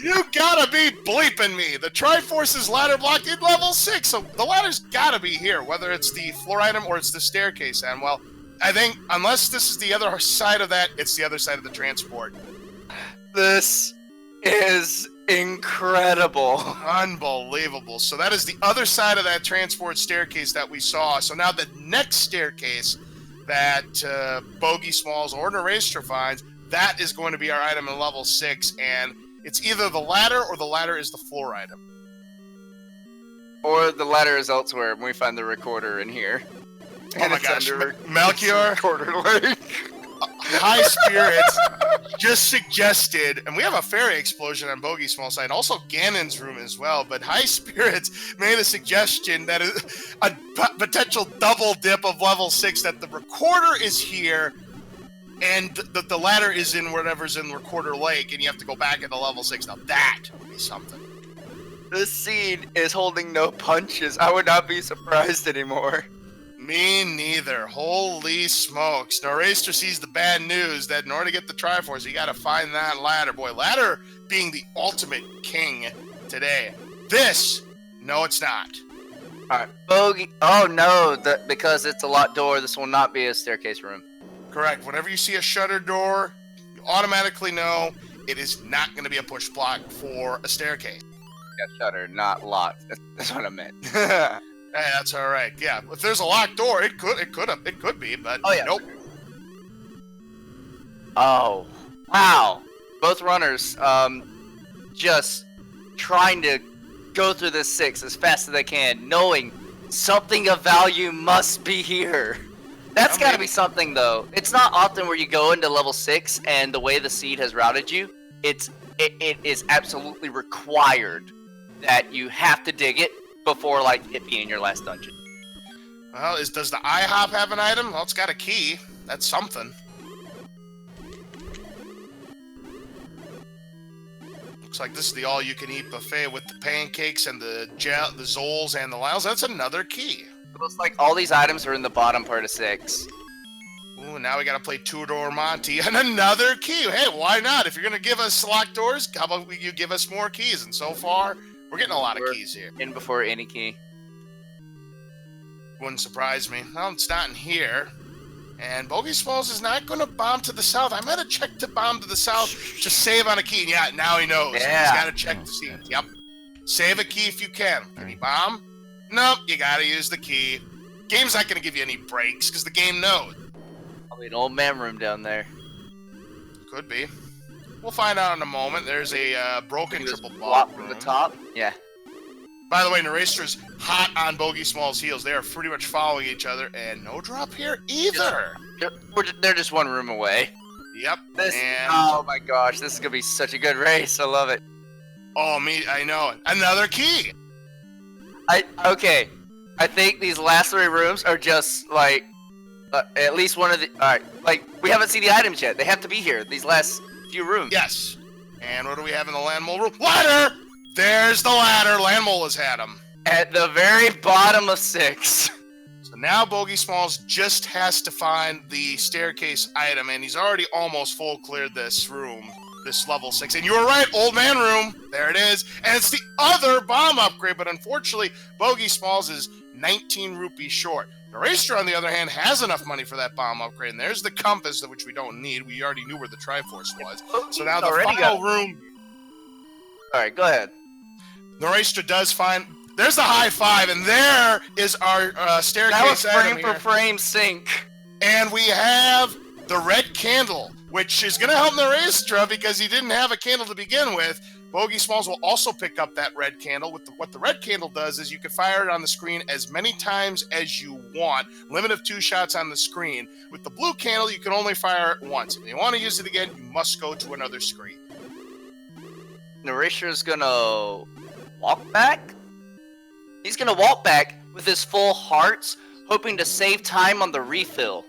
A: You gotta be bleeping me. The Triforce's ladder block in level 6, so the ladder's gotta be here, whether it's the floor item or it's the staircase. And well, I think unless this is the other side of that, it's the other side of the transport.
B: This is incredible.
A: Unbelievable. So that is the other side of that transport staircase that we saw. So now the next staircase that BogieSmalls or Noraystra finds, that is going to be our item in level 6, and it's either the ladder or the ladder is the floor item.
B: Or the ladder is elsewhere and we find the recorder in here.
A: Oh my gosh, Malchior.
B: Recorder lake.
A: High Spirits just suggested, and we have a fairy explosion on BogieSmalls' side, also Ganon's room as well, but High Spirits made a suggestion that is a potential double dip of level 6, that the recorder is here, and the ladder is in whatever's in Recorder Lake, and you have to go back into level 6. Now that would be something.
B: This scene is holding no punches. I would not be surprised anymore.
A: Me neither. Holy smokes. Noraystra sees the bad news that in order to get the Triforce, you gotta find that ladder. Boy, ladder being the ultimate king today. This, no it's not.
B: Alright, Bogie. Oh no, because it's a locked door, this will not be a staircase room.
A: Correct. Whenever you see a shutter door, you automatically know it is not going to be a push block for a staircase.
B: Yeah, shutter, not locked. That's what I meant.
A: Hey, that's all right. Yeah, if there's a locked door, it could be, but
B: Oh, yeah.
A: nope.
B: Oh, wow. Both runners, just trying to go through this 6 as fast as they can, knowing something of value must be here. That's got to be something, though. It's not often where you go into level 6 and the way the seed has routed you, it is absolutely required that you have to dig it before, like, it being your last dungeon.
A: Well, does the IHOP have an item? Well, it's got a key. That's something. Looks like this is the all-you-can-eat buffet with the pancakes and the Zols and the Lyles. That's another key.
B: It looks like all these items are in the bottom part of 6.
A: Ooh, now we gotta play Two-Door Monty and another key. Hey, why not? If you're gonna give us locked doors, how about you give us more keys? And so far, we're getting a lot of keys here.
B: In before any key.
A: Wouldn't surprise me. Well, it's not in here. And BogieSmalls is not going to bomb to the south. I might have checked to bomb to the south to save on a key. And yeah, now he knows.
B: Yeah.
A: He's got to check to see. Yep. Save a key if you can. Can he bomb? Nope, you got to use the key. Game's not going to give you any breaks because the game knows.
B: Probably an old man room down there.
A: Could be. We'll find out in a moment. There's a broken triple
B: block
A: room.
B: from the top. Yeah.
A: By the way, Noraystra's hot on BogieSmalls' heels. They are pretty much following each other, and no drop here either.
B: They're just one room away.
A: Yep.
B: Oh my gosh, this is gonna be such a good race. I love it.
A: Oh, I know. Another key.
B: Okay. I think these last 3 rooms are just like at least one of the. All right, like we haven't seen the items yet. They have to be here. These last few rooms.
A: Yes. And what do we have in the land mole room? Ladder. There's the ladder. Landmole has had him.
B: At the very bottom of 6.
A: So now BogieSmalls just has to find the staircase item, and he's already almost full cleared this room, this level 6. And you were right, old man room. There it is. And it's the other bomb upgrade, but unfortunately, BogieSmalls is 19 rupees short. Noraystra, on the other hand, has enough money for that bomb upgrade, and there's the compass, which we don't need. We already knew where the Triforce was. So now the final room...
B: All right, go ahead.
A: Noraystra does find... There's the high five, and there is our staircase.
B: That was frame for frame sync.
A: And we have the red candle, which is going to help Noraystra because he didn't have a candle to begin with. BogieSmalls will also pick up that red candle. What the red candle does is you can fire it on the screen as many times as you want. Limit of 2 shots on the screen. With the blue candle, you can only fire it once. If you want to use it again, you must go to another screen.
B: Noraystra's gonna walk back? He's gonna walk back with his full hearts, hoping to save time on the refill.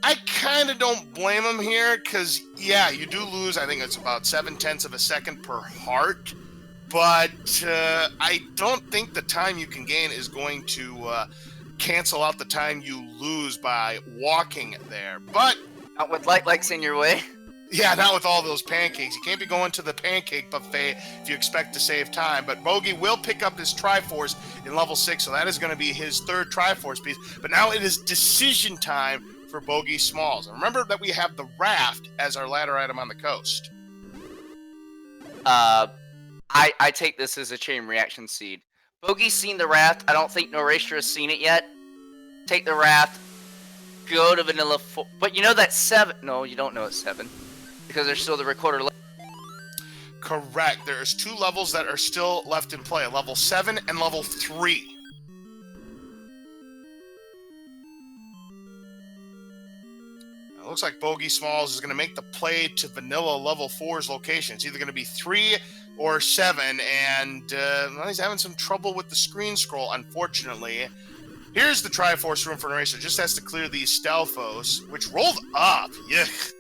A: I kind of don't blame him here, because, yeah, you do lose, I think it's about 0.7 of a second per heart, but I don't think the time you can gain is going to cancel out the time you lose by walking there. But
B: not with light likes in your way.
A: Yeah, not with all those pancakes. You can't be going to the pancake buffet if you expect to save time. But Bogie will pick up his Triforce in level 6, so that is going to be his 3rd Triforce piece. But now it is decision time for BogieSmalls. And remember that we have the raft as our ladder item on the coast.
B: I take this as a chain reaction seed. Bogie's seen the raft. I don't think Noraystra has seen it yet. Take the raft. Go to Vanilla 4. But you know that 7. No, you don't know it's 7. Because there's still the recorder left.
A: Correct. There's 2 levels that are still left in play. Level 7 and level 3. It looks like BogieSmalls is going to make the play to Vanilla level 4's location. It's either going to be 3 or 7. And well, he's having some trouble with the screen scroll, unfortunately. Here's the Triforce room for Noraystra. Just has to clear these Stelphos, which rolled up. Yuck.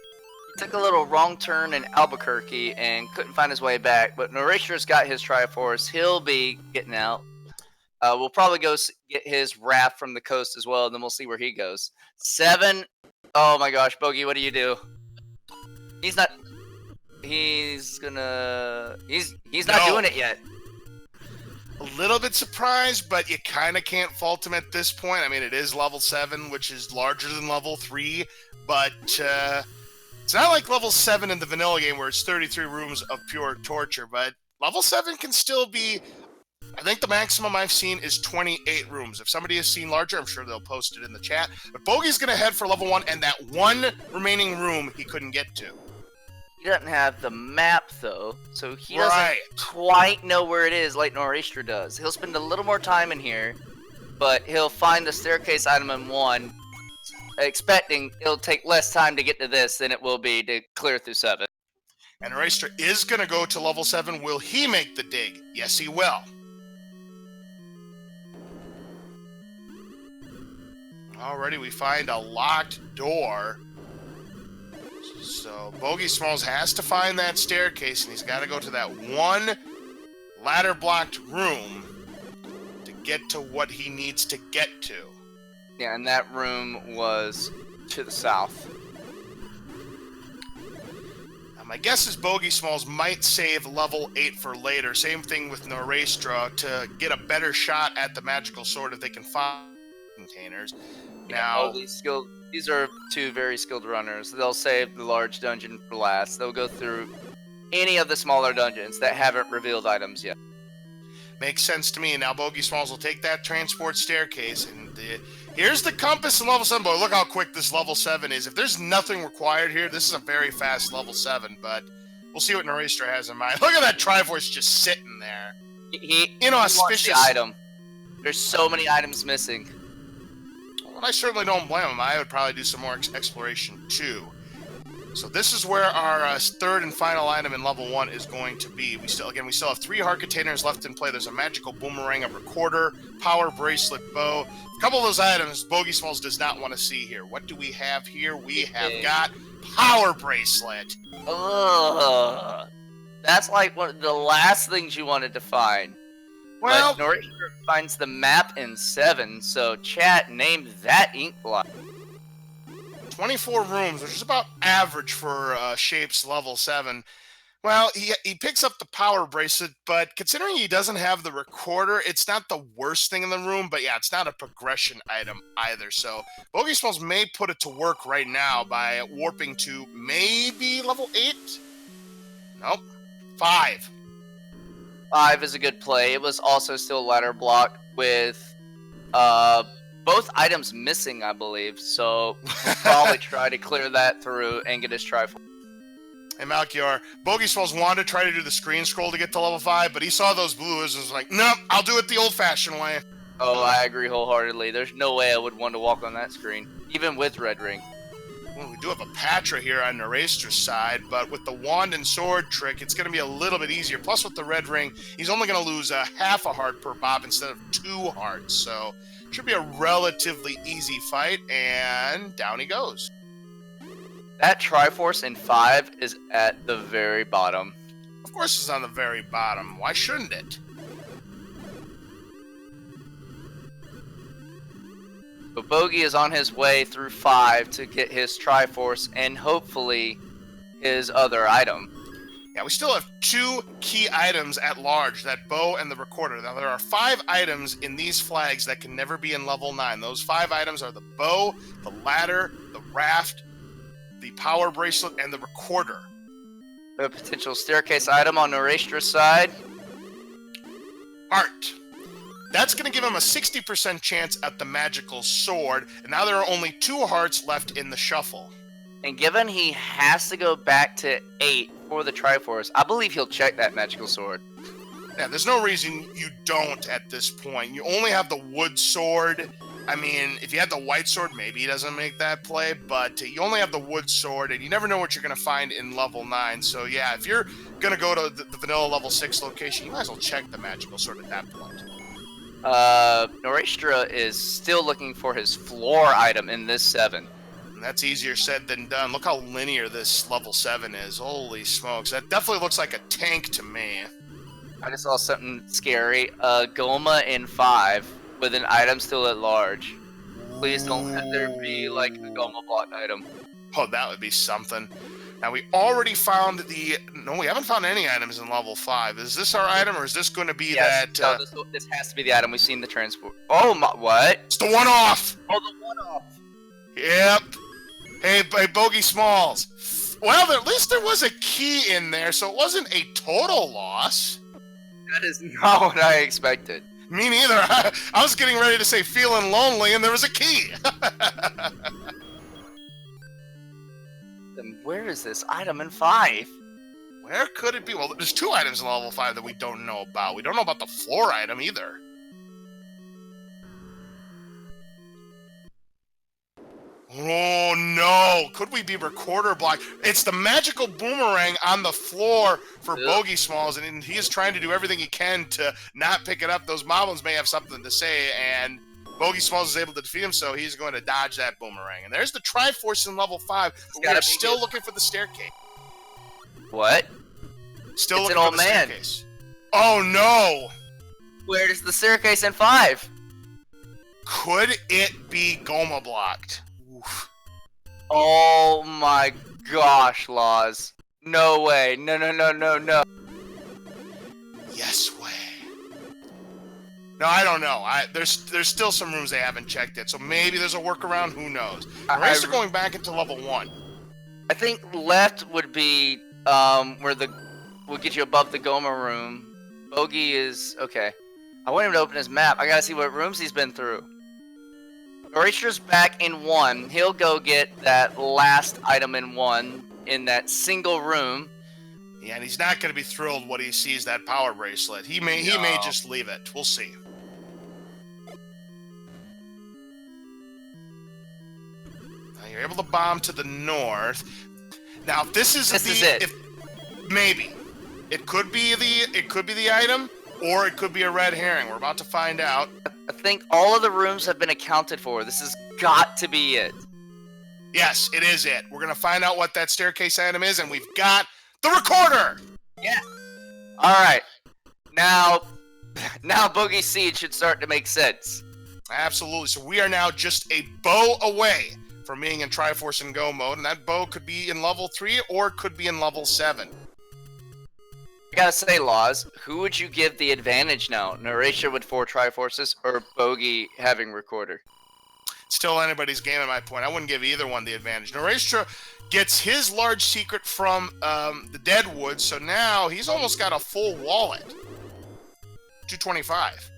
B: Took a little wrong turn in Albuquerque and couldn't find his way back. But Noraystra's got his Triforce. He'll be getting out. We'll probably go get his raft from the coast as well, and then we'll see where he goes. 7. Oh my gosh, Bogie, what do you do? He's not. He's not doing it yet.
A: A little bit surprised, but you kind of can't fault him at this point. I mean, it is level 7, which is larger than level 3, but it's not like level 7 in the vanilla game where it's 33 rooms of pure torture, but level 7 can still be... I think the maximum I've seen is 28 rooms. If somebody has seen larger, I'm sure they'll post it in the chat. But Bogey's going to head for level 1, and that one remaining room he couldn't get to.
B: He doesn't have the map, though, so he doesn't quite know where it is like Noraystra does. He'll spend a little more time in here, but he'll find the staircase item in 1, expecting it'll take less time to get to this than it will be to clear through 7.
A: And Noraystra is going to go to level 7. Will he make the dig? Yes, he will. Already we find a locked door. So BogieSmalls has to find that staircase, and he's got to go to that one ladder-blocked room to get to what he needs to get to.
B: Yeah, and that room was to the south.
A: Now, my guess is BogieSmalls might save level 8 for later. Same thing with Noraystra to get a better shot at the magical sword if they can find containers. Now,
B: these are two very skilled runners. They'll save the large dungeon for last. They'll go through any of the smaller dungeons that haven't revealed items yet.
A: Makes sense to me. Now BogieSmalls will take that transport staircase, and here's the compass in level 7. Boy, look how quick this level 7 is. If there's nothing required here, this is a very fast level 7, but we'll see what Noraystra has in mind. Look at that Triforce just sitting there.
B: He
A: Inauspicious.
B: wants the item. There's so many items missing.
A: Well, I certainly don't blame him. I would probably do some more exploration too. So this is where our third and final item in level 1 is going to be. We still have 3 heart containers left in play. There's a magical boomerang, a recorder, power bracelet, bow. A couple of those items BogieSmalls does not want to see here. What do we have here? We have got power bracelet.
B: Ugh. That's like one of the last things you wanted to find.
A: Well,
B: but Noraystra finds the map in 7, so chat, name that ink blot.
A: 24 rooms, which is about average for Shape's level 7. Well, he picks up the power bracelet, but considering he doesn't have the recorder, it's not the worst thing in the room, but yeah, it's not a progression item either. So BogieSmalls may put it to work right now by warping to maybe level 8? Nope. 5.
B: 5 is a good play. It was also still ladder block with both items missing, I believe. So we'll probably try to clear that through and get his Triforce.
A: Hey Malchior, BogieSmalls wanted to try to do the screen scroll to get to level 5, but he saw those blues and was like, nope, I'll do it the old-fashioned way.
B: Oh, I agree wholeheartedly. There's no way I would want to walk on that screen, even with Red Ring.
A: Well, we do have a Patra here on Noraystra's side, but with the wand and sword trick, it's going to be a little bit easier. Plus, with the red ring, he's only going to lose half a heart per bob instead of 2 hearts. So, should be a relatively easy fight, and down he goes.
B: That Triforce in 5 is at the very bottom.
A: Of course it's on the very bottom. Why shouldn't it?
B: But Bogie is on his way through 5 to get his Triforce and hopefully his other item.
A: Yeah, we still have 2 key items at large, that bow and the recorder. Now, there are 5 items in these flags that can never be in level 9. Those 5 items are the bow, the ladder, the raft, the power bracelet, and the recorder.
B: A potential staircase item on Noraystra's side.
A: Art. That's going to give him a 60% chance at the magical sword, and now there are only 2 hearts left in the shuffle.
B: And given he has to go back to 8 for the Triforce, I believe he'll check that magical sword.
A: Yeah, there's no reason you don't at this point. You only have the wood sword. I mean, if you had the white sword, maybe he doesn't make that play, but you only have the wood sword, and you never know what you're going to find in level 9. So yeah, if you're going to go to the vanilla level 6 location, you might as well check the magical sword at that point.
B: Noraystra is still looking for his floor item in this 7.
A: And that's easier said than done. Look how linear this level 7 is. Holy smokes. That definitely looks like a tank to me.
B: I just saw something scary. Goma in 5 with an item still at large. Please don't let there be like a Goma blocked item.
A: Oh, that would be something. Now, we already found the... No, we haven't found any items in level 5. Is this our item, or is this going to be that...
B: No, this has to be the item. We've seen the transport. Oh, my... What?
A: It's the one-off!
B: Oh, the one-off.
A: Yep. Hey, BogieSmalls. Well, at least there was a key in there, so it wasn't a total loss.
B: That is not what I expected.
A: Me neither. I was getting ready to say feeling lonely, and there was a key.
B: Then where is this item in 5?
A: Where could it be? Well, there's 2 items in level 5 that we don't know about. We don't know about the floor item either. Oh no! Could we be recorder blocked? It's the magical boomerang on the floor for BogieSmalls, and he is trying to do everything he can to not pick it up. Those moblins may have something to say, and BogieSmalls is able to defeat him, so he's going to dodge that boomerang. And there's the Triforce in level 5. But we are still looking for the staircase.
B: What?
A: Still
B: it's
A: looking
B: an
A: for
B: old
A: the
B: man.
A: Staircase. Oh no!
B: Where is the staircase in 5?
A: Could it be Goma blocked? Oof.
B: Oh my gosh, Laws. No way. No.
A: Yes way. No, I don't know. There's still some rooms they haven't checked yet, so maybe there's a workaround. Who knows? Noraystra are going back into level 1.
B: I think left would be where will get you above the Goma room. Bogie is okay. I want him to open his map. I gotta see what rooms he's been through. Noraystra's back in 1. He'll go get that last item in 1 in that single room.
A: Yeah, and he's not going to be thrilled when he sees that power bracelet. He may just leave it. We'll see. Now you're able to bomb to the north. Now if this is
B: it.
A: Maybe it could be the item, or it could be a red herring. We're about to find out.
B: I think all of the rooms have been accounted for. This has got to be it.
A: Yes, it is it. We're going to find out what that staircase item is, and we've got the recorder!
B: Yeah. Alright. Now Bogie's Siege should start to make sense.
A: Absolutely. So we are now just a bow away from being in Triforce and Go mode, and that bow could be in level 3 or it could be in level 7.
B: I gotta say, Laws, who would you give the advantage now? Noraystra with 4 Triforces or Bogie having Recorder?
A: Still anybody's game at my point. I wouldn't give either one the advantage. Noraystra gets his large secret from the Deadwood, so now he's almost got a full wallet. 225.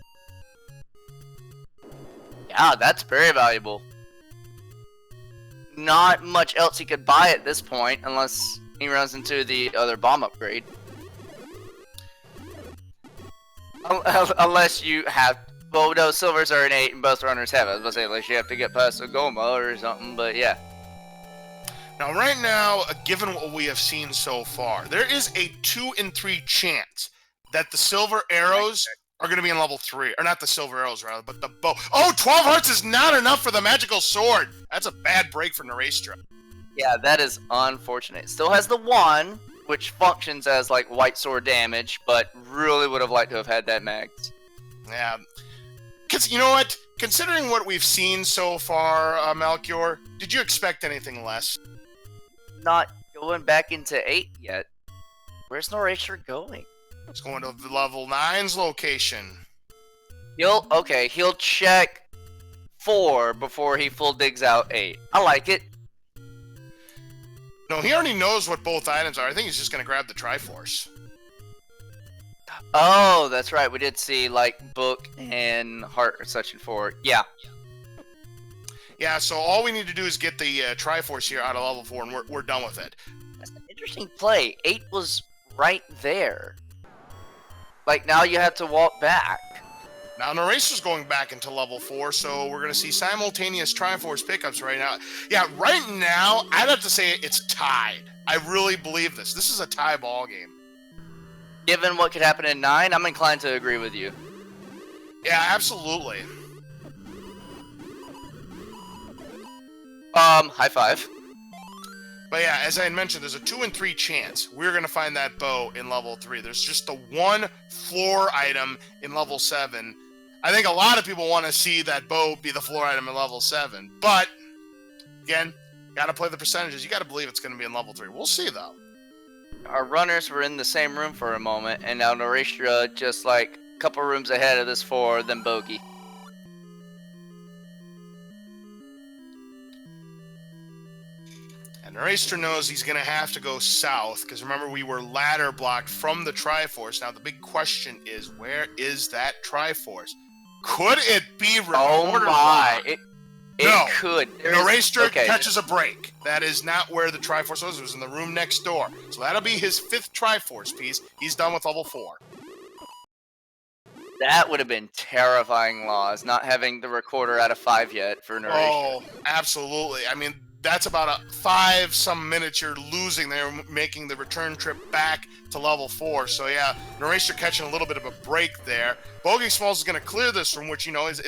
B: Yeah, that's very valuable. Not much else he could buy at this point, unless he runs into the other bomb upgrade. Unless you have... Well, no, silvers are an 8 and both runners have it. I was about to say, unless you have to get past a Goma or something, but yeah.
A: Now, right now, given what we have seen so far, there is a 2 in 3 chance that the silver arrows are going to be in level 3. Or not the silver arrows, rather, but the bow. Oh, 12 hearts is not enough for the magical sword! That's a bad break for Noraystra.
B: Yeah, that is unfortunate. Still has the 1, which functions as, like, white sword damage, but really would have liked to have had that max.
A: Yeah. Because, you know what? Considering what we've seen so far, Melchior, did you expect anything less?
B: Not going back into 8 yet. Where's Noraystra going?
A: It's going to the level 9's location.
B: He'll check 4 before he full digs out 8. I like it.
A: No, he already knows what both items are. I think he's just going to grab the Triforce.
B: Oh, that's right. We did see, like, book and heart or such in 4. Yeah.
A: Yeah, so all we need to do is get the Triforce here out of level 4, and we're done with it.
B: That's an interesting play. 8 was right there. Like, now you have to walk back.
A: Now, Noraystra's going back into level 4, so we're going to see simultaneous Triforce pickups right now. Yeah, right now, I'd have to say it's tied. I really believe this. This is a tie ball game.
B: Given what could happen in 9, I'm inclined to agree with you.
A: Yeah, absolutely.
B: High five.
A: But yeah, as I had mentioned, there's a 2 in 3 chance we're going to find that bow in level 3. There's just the 1 floor item in level 7. I think a lot of people want to see that bow be the floor item in level 7. But, again, got to play the percentages. You got to believe it's going to be in level 3. We'll see, though.
B: Our runners were in the same room for a moment, and now Noraystra just like a couple rooms ahead of this 4 than Bogie.
A: Noraystra knows he's going to have to go south, because remember, we were ladder blocked from the Triforce. Now, the big question is, where is that Triforce? Could it be Recorder
B: Oh my!
A: Rock?
B: It
A: No.
B: could.
A: Noraystra catches a break. That is not where the Triforce was. It was in the room next door. So that'll be his 5th Triforce piece. He's done with level 4.
B: That would have been terrifying laws, not having the recorder out of 5 yet for Noraystra.
A: Oh, absolutely. I mean, that's about a 5-some minutes you're losing there, making the return trip back to level 4. So yeah, Noraystra catching a little bit of a break there. BogieSmalls is going to clear this room, which, you know, is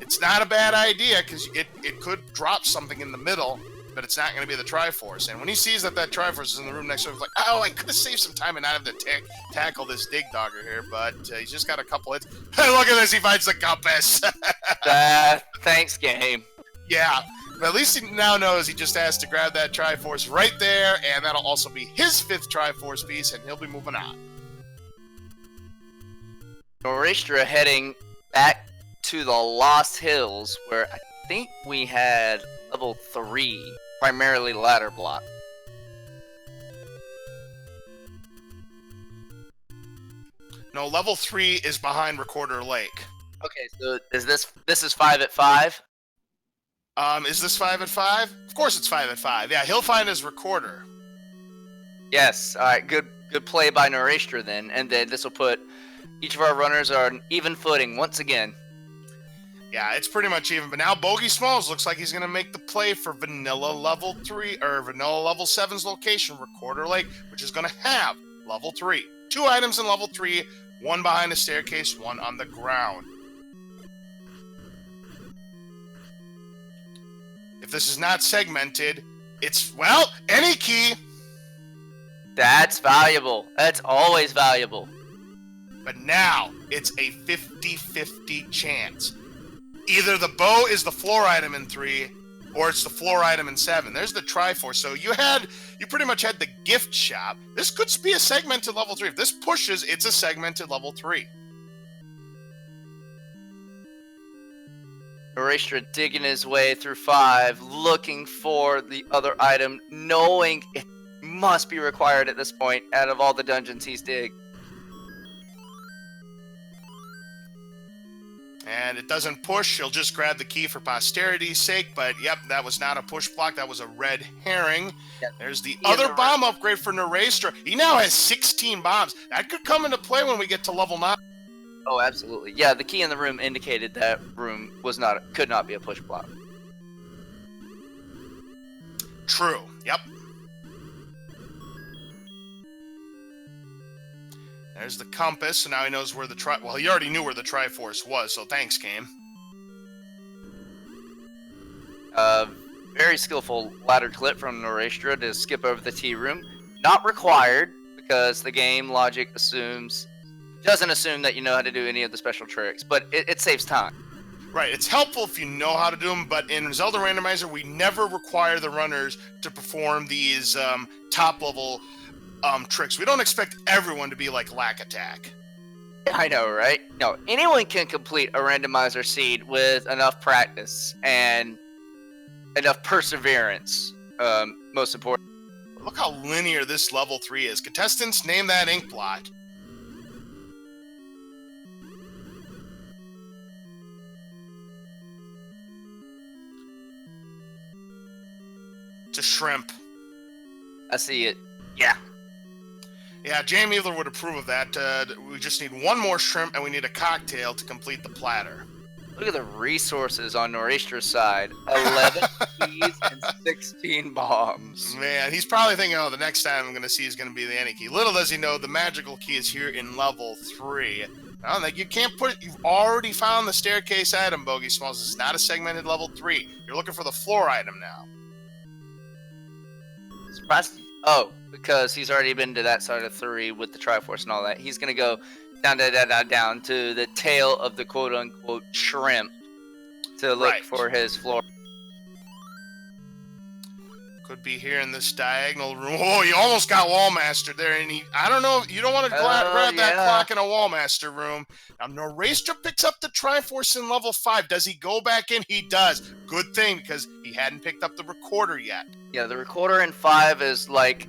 A: it's not a bad idea, because it could drop something in the middle, but it's not going to be the Triforce. And when he sees that Triforce is in the room next door, he's like, oh, I could have saved some time and not have to tackle this dig dogger here, but he's just got a couple hits. Look at this, he finds the compass.
B: Thanks, game.
A: Yeah, but at least he now knows he just has to grab that Triforce right there, and that'll also be his 5th Triforce piece, and he'll be moving on.
B: Noraystra heading back to the Lost Hills, where I think we had level 3, primarily ladder block.
A: No, level 3 is behind Recorder Lake.
B: Okay, so is this is 5 at 5?
A: Is this 5 at 5? Of course it's 5 at 5. Yeah, he'll find his recorder.
B: Yes. All right. Good play by Noraystra then, and then this will put each of our runners on even footing once again.
A: Yeah, it's pretty much even. But now BogieSmalls looks like he's going to make the play for Vanilla level 3 or Vanilla level 7's location, Recorder Lake, which is going to have level 3. 2 items in level 3, one behind the staircase, one on the ground. If this is not segmented, it's, well, any key.
B: That's valuable. That's always valuable.
A: But now it's a 50-50 chance. Either the bow is the floor item in 3, or it's the floor item in 7. There's the Triforce. So you pretty much had the gift shop. This could be a segmented level 3. If this pushes, it's a segmented level 3.
B: Noraystra digging his way through 5, looking for the other item, knowing it must be required at this point out of all the dungeons he's digged.
A: And it doesn't push. He'll just grab the key for posterity's sake. But, yep, that was not a push block. That was a red herring. Yep. There's the other bomb upgrade for Noraystra. He now has 16 bombs. That could come into play when we get to level 9.
B: Oh, absolutely. Yeah, the key in the room indicated that room could not be a push block.
A: True. Yep. There's the compass, so now he knows where the well, he already knew where the Triforce was, so thanks, game.
B: Very skillful ladder clip from Noraystra to skip over the T room. Not required, because the game logic doesn't assume that you know how to do any of the special tricks, but it saves time.
A: Right, it's helpful if you know how to do them, but in Zelda Randomizer, we never require the runners to perform these top-level tricks. We don't expect everyone to be like Lack Attack.
B: I know, right? No, anyone can complete a Randomizer seed with enough practice and enough perseverance, most important.
A: Look how linear this level 3 is. Contestants, name that ink blot. It's a shrimp.
B: I see it. Yeah.
A: Yeah, Jamie Eagler would approve of that. We just need one more shrimp, and we need a cocktail to complete the platter.
B: Look at the resources on Noraystra's side. 11 keys and 16 bombs.
A: Man, he's probably thinking, oh, the next time I'm going to see is going to be the Annie key. Little does he know, the magical key is here in level 3. I don't think you can't put it. You've already found the staircase item, BogieSmalls. It's not a segmented level 3. You're looking for the floor item now.
B: Surprised. Oh, because he's already been to that side of 3 with the Triforce and all that. He's going to go down to the tail of the quote-unquote shrimp to look for his floor.
A: Could be here in this diagonal room. Oh, you almost got Wallmaster there, and I don't know, you don't want to grab that clock in a Wallmaster room. Now, Noraystra picks up the Triforce in level 5. Does he go back in? He does. Good thing, because he hadn't picked up the recorder yet.
B: Yeah, the recorder in 5 is like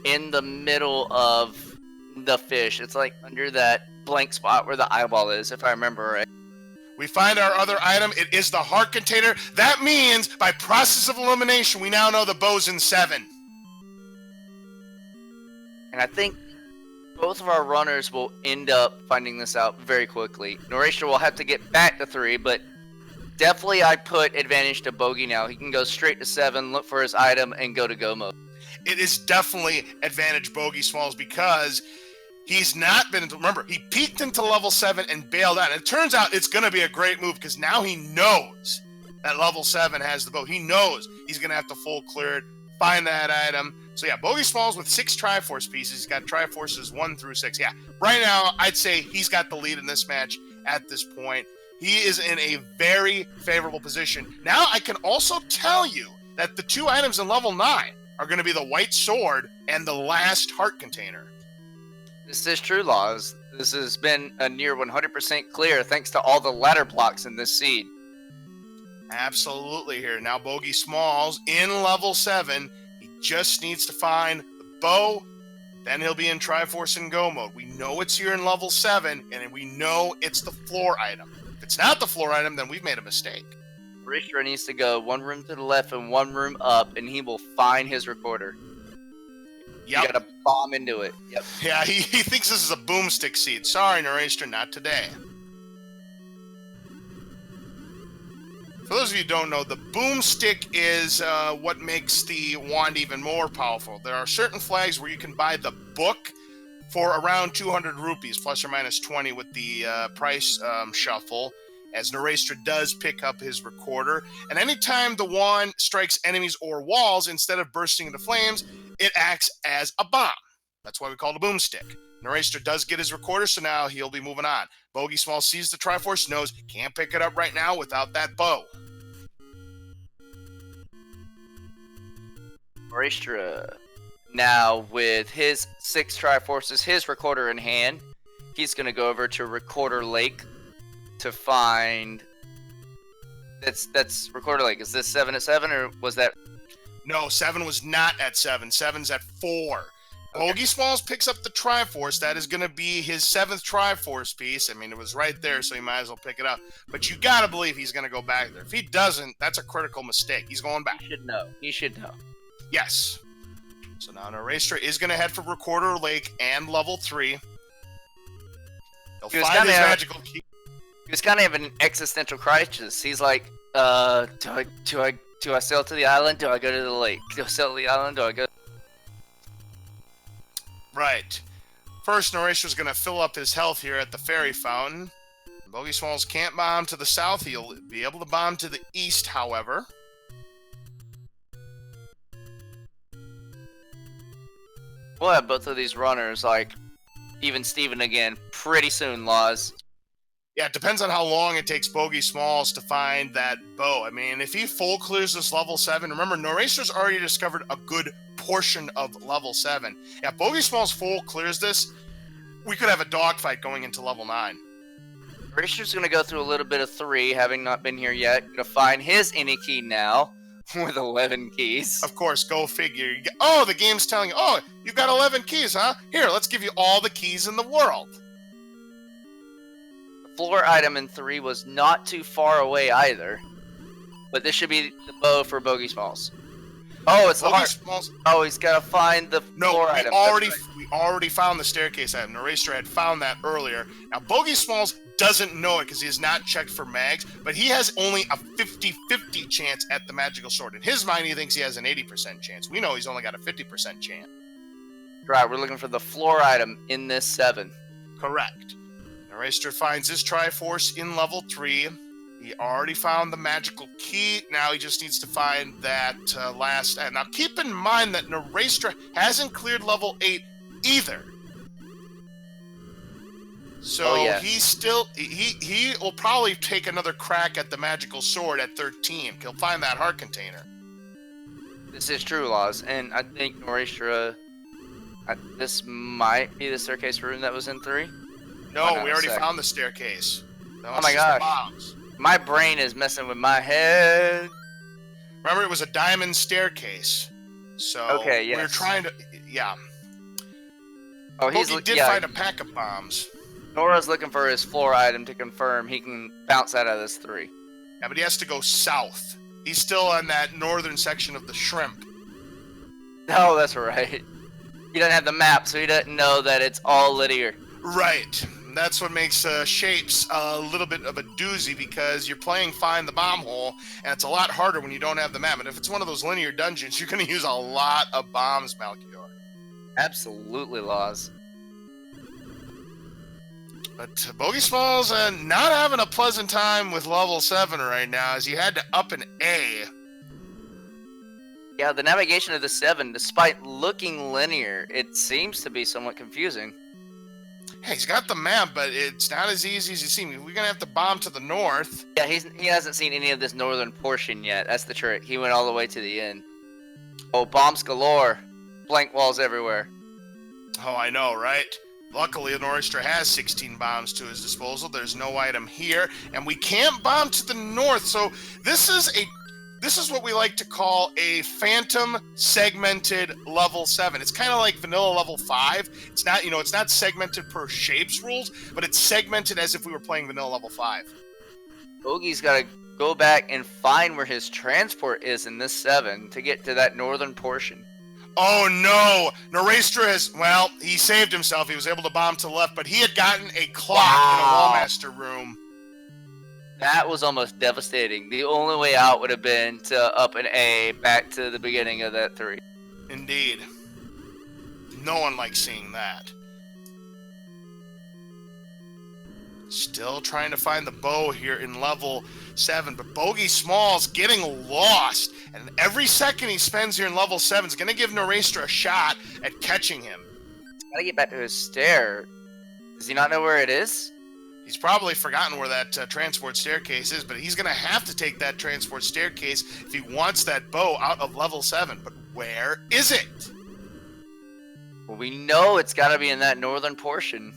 B: in the middle of the fish. It's like under that blank spot where the eyeball is, if I remember right.
A: We find our other item. It is the heart container. That means, by process of elimination, we now know the bow's in 7.
B: And I think both of our runners will end up finding this out very quickly. Noraystra will have to get back to 3, but definitely I put advantage to Bogie now. He can go straight to 7, look for his item, and go to go mode.
A: It is definitely advantage BogieSmalls because he's not been, remember, he peaked into level 7 and bailed out. And it turns out it's going to be a great move because now he knows that level 7 has the bow. He knows he's going to have to full clear it, find that item. So yeah, BogieSmalls with 6 Triforce pieces. He's got Triforces 1 through 6. Yeah, right now I'd say he's got the lead in this match at this point. He is in a very favorable position. Now I can also tell you that the 2 items in level 9 are going to be the white sword and the last heart container.
B: This is true, Laws. This has been a near 100% clear thanks to all the ladder blocks in this seed.
A: Absolutely here. Now BogieSmalls in level 7. He just needs to find the bow. Then he'll be in Triforce and Go mode. We know it's here in level 7, and we know it's the floor item. If it's not the floor item, then we've made a mistake.
B: Noraystra needs to go 1 room to the left and 1 room up, and he will find his recorder.
A: Yep.
B: You gotta bomb into it. Yep.
A: Yeah, he thinks this is a boomstick seed. Sorry, Noraystra, not today. For those of you who don't know, the boomstick is what makes the wand even more powerful. There are certain flags where you can buy the book for around 200 rupees, plus or minus 20 with the price shuffle, as Noraystra does pick up his recorder. And anytime the wand strikes enemies or walls, instead of bursting into flames, it acts as a bomb. That's why we call it a boomstick. Noraystra does get his recorder, so now he'll be moving on. BogieSmalls sees the Triforce, knows can't pick it up right now without that bow.
B: Noraystra, now with his 6 Triforces, his recorder in hand, he's going to go over to Recorder Lake to find... That's Recorder Lake. Is this 7 at 7, or was that...
A: No, 7 was not at 7. 7's at 4.
B: Okay.
A: BogieSmalls picks up the Triforce. That is going to be his 7th Triforce piece. I mean, it was right there, so he might as well pick it up. But you got to believe he's going to go back there. If he doesn't, that's a critical mistake. He's going back.
B: He should know. He should know.
A: Yes. So now Noraystra is going to head for Recorder Lake and level 3. He'll find his magical key.
B: He was kind of having an existential crisis. He's like, do I sail to the island? Do I go to the lake? Do I sail to the island? Do I go?
A: Right. First, Noraystra's going to fill up his health here at the fairy fountain. BogieSmalls can't bomb to the south. He'll be able to bomb to the east, however.
B: We'll have both of these runners, like, even Steven again, pretty soon, Laws.
A: Yeah, it depends on how long it takes BogieSmalls to find that bow. I mean, if he full clears this level 7, remember, Noraystra's already discovered a good portion of level 7. Yeah, if BogieSmalls full clears this, we could have a dogfight going into level 9.
B: Noraystra's going to go through a little bit of 3, having not been here yet. Going to find his any key now, with 11 keys.
A: Of course, go figure. Oh, the game's telling you, oh, you've got 11 keys, huh? Here, let's give you all the keys in the world.
B: Floor item in 3 was not too far away either. But this should be the bow for BogieSmalls. Oh, it's the heart. Oh, he's got to find the floor item.
A: We already found the staircase item. Noraystra had found that earlier. Now, BogieSmalls doesn't know it because he has not checked for mags, but he has only a 50-50 chance at the magical sword. In his mind, he thinks he has an 80% chance. We know he's only got a 50% chance.
B: Right, we're looking for the floor item in this 7.
A: Correct. Noraystra finds his Triforce in level 3. He already found the magical key. Now he just needs to find that last... now keep in mind that Noraystra hasn't cleared level 8 either. So he's still... He will probably take another crack at the magical sword at 13. He'll find that heart container.
B: This is true, Laws. And I think Noraystra... this might be the staircase room that was in 3.
A: No, we already found the staircase.
B: Oh my gosh. My brain is messing with my head.
A: Remember, it was a diamond staircase. So
B: Okay,
A: we were
B: yes.
A: trying to, yeah.
B: Oh,
A: Bogey did find a pack of bombs.
B: Nora's looking for his floor item to confirm he can bounce out of this 3.
A: Yeah, but he has to go south. He's still on that northern section of the shrimp.
B: Oh, that's right. He doesn't have the map, so he doesn't know that it's all linear.
A: Right. That's what makes shapes a little bit of a doozy, because you're playing Find the Bomb Hole, and it's a lot harder when you don't have the map. And if it's one of those linear dungeons, you're going to use a lot of bombs, Malchior.
B: Absolutely, Laws.
A: But BogieSmalls not having a pleasant time with level 7 right now, as you had to up an A.
B: Yeah, the navigation of the 7, despite looking linear, it seems to be somewhat confusing.
A: Hey, he's got the map, but it's not as easy as you seem. We're going to have to bomb to the north.
B: Yeah, he hasn't seen any of this northern portion yet. That's the trick. He went all the way to the end. Oh, bombs galore. Blank walls everywhere.
A: Oh, I know, right? Luckily, Noraystra has 16 bombs to his disposal. There's no item here, and we can't bomb to the north. So this is what we like to call a phantom segmented level 7. It's kind of like vanilla level 5. It's not, it's not segmented per shapes rules, but it's segmented as if we were playing vanilla level 5.
B: Bogey's got to go back and find where his transport is in this 7 to get to that northern portion.
A: Oh no! Noraystra he saved himself. He was able to bomb to the left, but he had gotten a clock in a Wallmaster room.
B: That was almost devastating. The only way out would have been to up an A back to the beginning of that 3.
A: Indeed. No one likes seeing that. Still trying to find the bow here in level 7, but BogieSmalls getting lost. And every second he spends here in level 7 is going to give Noraystra a shot at catching him.
B: Gotta get back to his stair. Does he not know where it is?
A: He's probably forgotten where that transport staircase is, but he's going to have to take that transport staircase if he wants that bow out of level 7. But where is it?
B: Well, we know it's got to be in that northern portion.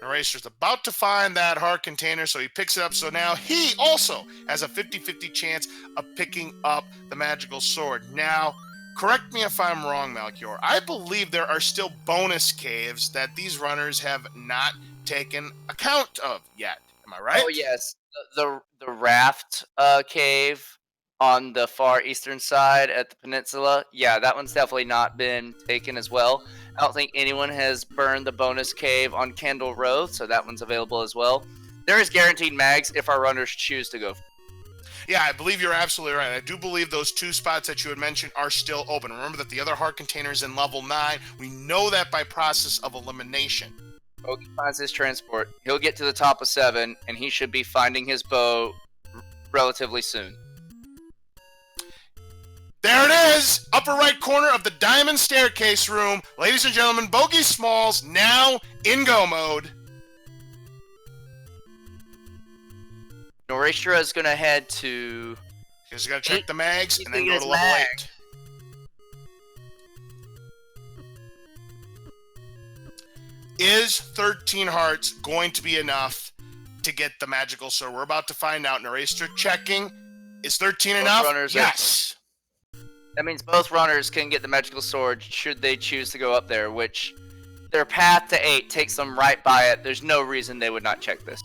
A: Noraystra's about to find that heart container, so he picks it up. So now he also has a 50-50 chance of picking up the magical sword. Now, correct me if I'm wrong, Malchior. I believe there are still bonus caves that these runners have not taken account of yet. Am I right?
B: Oh, yes. The raft cave on the far eastern side at the peninsula. Yeah, that one's definitely not been taken as well. I don't think anyone has burned the bonus cave on Candle Road, so that one's available as well. There is guaranteed mags if our runners choose to go.
A: Yeah, I believe you're absolutely right. I do believe those 2 spots that you had mentioned are still open. Remember that the other heart container is in level 9. We know that by process of elimination.
B: Bogey finds his transport. He'll get to the top of 7, and he should be finding his bow relatively soon.
A: There it is! Upper right corner of the diamond staircase room. Ladies and gentlemen, BogieSmalls now in go mode.
B: Noraystra is going to head to...
A: He's got to check the mags and then go to level
B: mag.
A: 8. Is 13 hearts going to be enough to get the magical sword? We're about to find out. Noraystra checking. Is 13 enough? Yes.
B: That means both runners can get the magical sword should they choose to go up there, which their path to 8 takes them right by it. There's no reason they would not check this.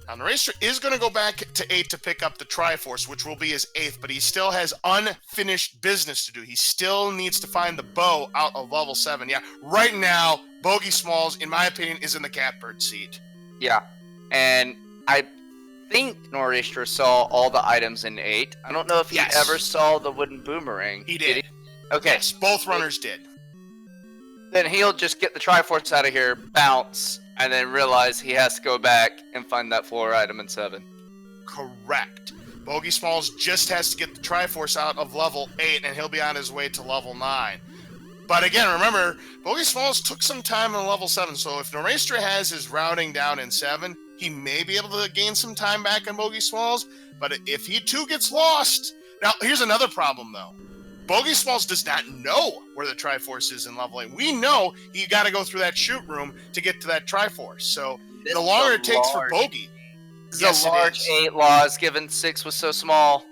A: Now, Noraystra is going to go back to 8 to pick up the Triforce, which will be his 8th, but he still has unfinished business to do. He still needs to find the bow out of level 7. Yeah, right now, BogieSmalls, in my opinion, is in the catbird seat.
B: Yeah, and I think Noraystra saw all the items in 8. I don't know if he ever saw the wooden boomerang.
A: He did.
B: Okay.
A: Yes, both runners did.
B: Then he'll just get the Triforce out of here, bounce, and then realize he has to go back and find that floor item in 7.
A: Correct. BogieSmalls just has to get the Triforce out of level 8, and he'll be on his way to level 9. But again, remember, BogieSmalls took some time on level 7, so if Noraystra has his routing down in 7, he may be able to gain some time back on BogieSmalls, but if he too gets lost... Now, here's another problem, though. BogieSmalls does not know where the Triforce is in level 8. We know you got to go through that shoot room to get to that Triforce. So the longer it takes for Bogie...
B: This
A: Yes,
B: is a
A: it
B: large
A: is.
B: 8 laws, given 6 was so small.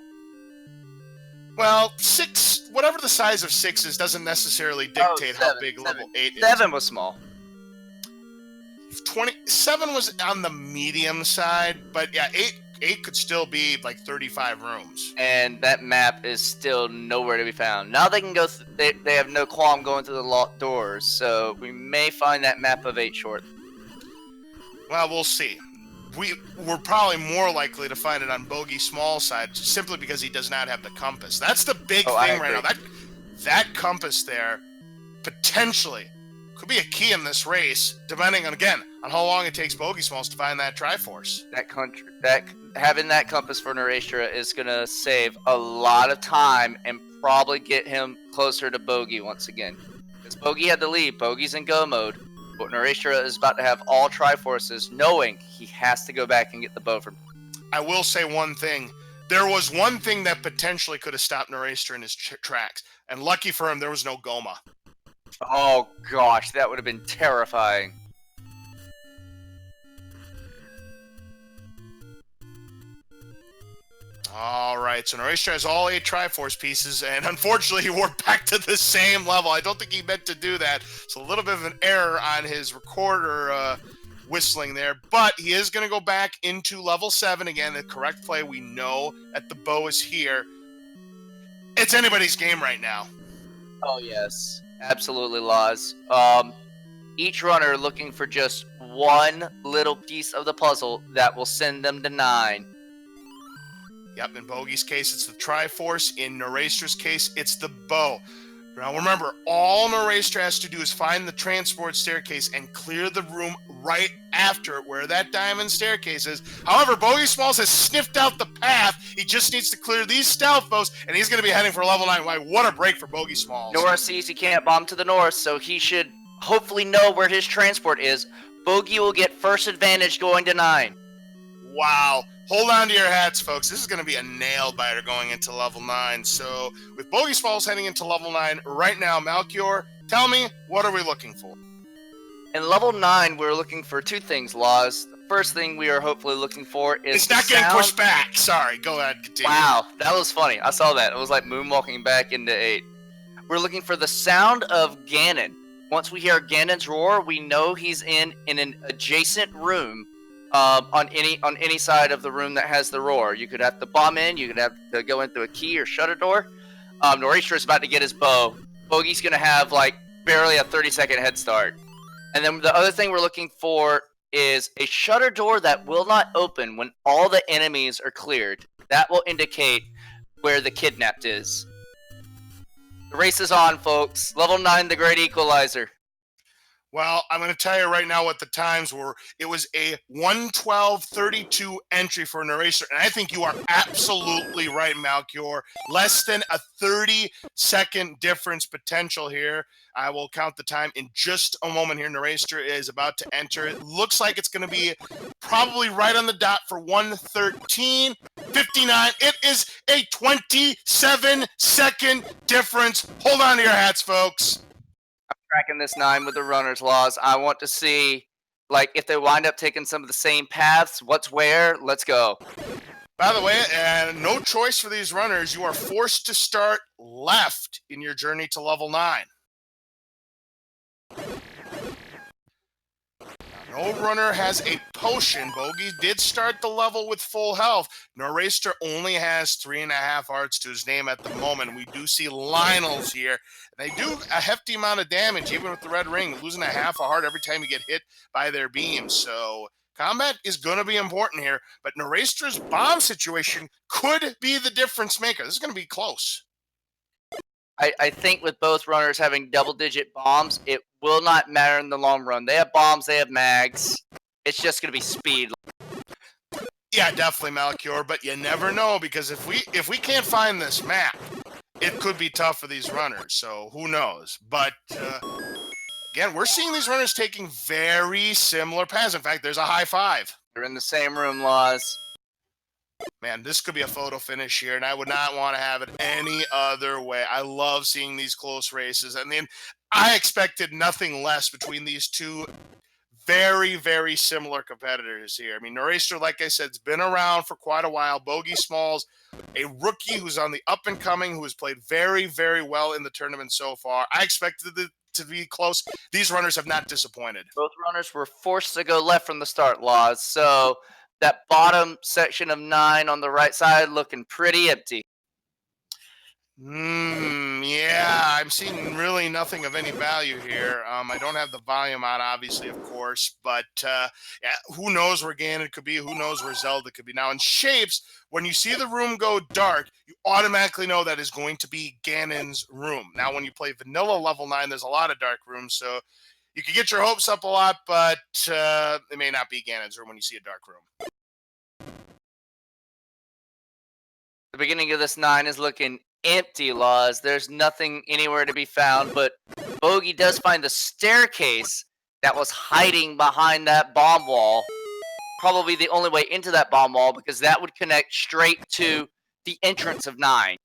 A: Well, 6, whatever the size of 6 is, doesn't necessarily dictate how big level 8 is.
B: 7 was small.
A: 27 was on the medium side, but yeah, 8 could still be like 35 rooms.
B: And that map is still nowhere to be found. Now they can go. They have no qualm going through the locked doors, so we may find that map of 8 short.
A: Well, we'll see. We're probably more likely to find it on BogieSmalls' side, simply because he does not have the compass. That's the big thing right now. That compass there potentially could be a key in this race, depending on how long it takes BogieSmalls to find that Triforce.
B: Having that compass for Noraystra is gonna save a lot of time and probably get him closer to Bogie once again. Because Bogie had the lead. Bogie's in go mode. But Noraystra is about to have all Triforces, knowing he has to go back and get the bow from.
A: I will say one thing. There was one thing that potentially could have stopped Noraystra in his tracks. And lucky for him, there was no Goma.
B: Oh gosh, that would have been terrifying.
A: Alright, so Noraystra has all 8 Triforce pieces, and unfortunately we're back to the same level. I don't think he meant to do that. It's a little bit of an error on his recorder whistling there, but he is going to go back into level 7 again. The correct play, we know that the bow is here. It's anybody's game right now.
B: Oh yes, absolutely, Laws. Each runner looking for just one little piece of the puzzle that will send them to 9.
A: Yep, in Bogie's case, it's the Triforce. In Noraystra's case, it's the bow. Now remember, all Noraystra has to do is find the transport staircase and clear the room right after it, where that diamond staircase is. However, BogieSmalls has sniffed out the path. He just needs to clear these stealth bows, and he's going to be heading for level 9. Why, what a break for BogieSmalls.
B: Nora sees he can't bomb to the north, so he should hopefully know where his transport is. Bogie will get first advantage going to 9.
A: Wow. Hold on to your hats, folks. This is going to be a nail-biter going into level 9. So, with BogieSmalls heading into level 9 right now, Malchior, tell me, what are we looking for?
B: In level 9, we're looking for 2 things, Laws. The first thing we are hopefully looking for is
A: It's not getting pushed back. Sorry, go ahead, continue.
B: Wow, that was funny. I saw that. It was like moonwalking back into 8. We're looking for the sound of Ganon. Once we hear Ganon's roar, we know he's in an adjacent room. On any side of the room that has the roar. You could have to bomb in, you could have to go in through a key or shut a door. Noraystra is about to get his bow. Bogie's going to have like barely a 30-second head start. And then the other thing we're looking for is a shutter door that will not open when all the enemies are cleared. That will indicate where the kidnapped is. The race is on, folks. Level 9, the Great Equalizer.
A: Well, I'm going to tell you right now what the times were. It was a 1:12:32 entry for Noraystra, and I think you are absolutely right, Malchior. Less than a 30-second difference potential here. I will count the time in just a moment here. Noraystra is about to enter. It looks like it's going to be probably right on the dot for 1:13:59. It is a 27-second difference. Hold on to your hats, folks.
B: Tracking this 9 with the runners, Laws. I want to see, like, if they wind up taking some of the same paths, what's where. Let's go.
A: By the way, no choice for these runners. You are forced to start left in your journey to level 9. No runner has a potion. Bogie did start the level with full health. Noraystra only has 3.5 hearts to his name at the moment. We do see Lionel's here. They do a hefty amount of damage, even with the red ring, losing a half a heart every time you get hit by their beams. So combat is going to be important here. But Noraystra's bomb situation could be the difference maker. This is going to be close.
B: I think with both runners having double-digit bombs, it will not matter in the long run. They have bombs, they have mags. It's just going to be speed.
A: Yeah, definitely, Malchior, but you never know, because if we can't find this map, it could be tough for these runners, so who knows. But, again, we're seeing these runners taking very similar paths. In fact, there's a high 5.
B: They're in the same room, Laws.
A: Man, this could be a photo finish here, and I would not want to have it any other way. I love seeing these close races. I mean, I expected nothing less between these two very, very similar competitors here. I mean, Noraystra, like I said, has been around for quite a while. BogieSmalls, a rookie who's on the up and coming, who has played very, very well in the tournament so far. I expected it to be close. These runners have not disappointed.
B: Both runners were forced to go left from the start, Laws. So that bottom section of 9 on the right side looking pretty empty.
A: Yeah, I'm seeing really nothing of any value here. I don't have the volume on, obviously, of course, but yeah, who knows where Ganon could be? Who knows where Zelda could be? Now, in shapes, when you see the room go dark, you automatically know that is going to be Ganon's room. Now, when you play vanilla level 9, there's a lot of dark rooms, so you can get your hopes up a lot, but it may not be Ganon's room when you see a dark room.
B: The beginning of this 9 is looking empty, Laws. There's nothing anywhere to be found, but Bogie does find the staircase that was hiding behind that bomb wall. Probably the only way into that bomb wall, because that would connect straight to the entrance of 9.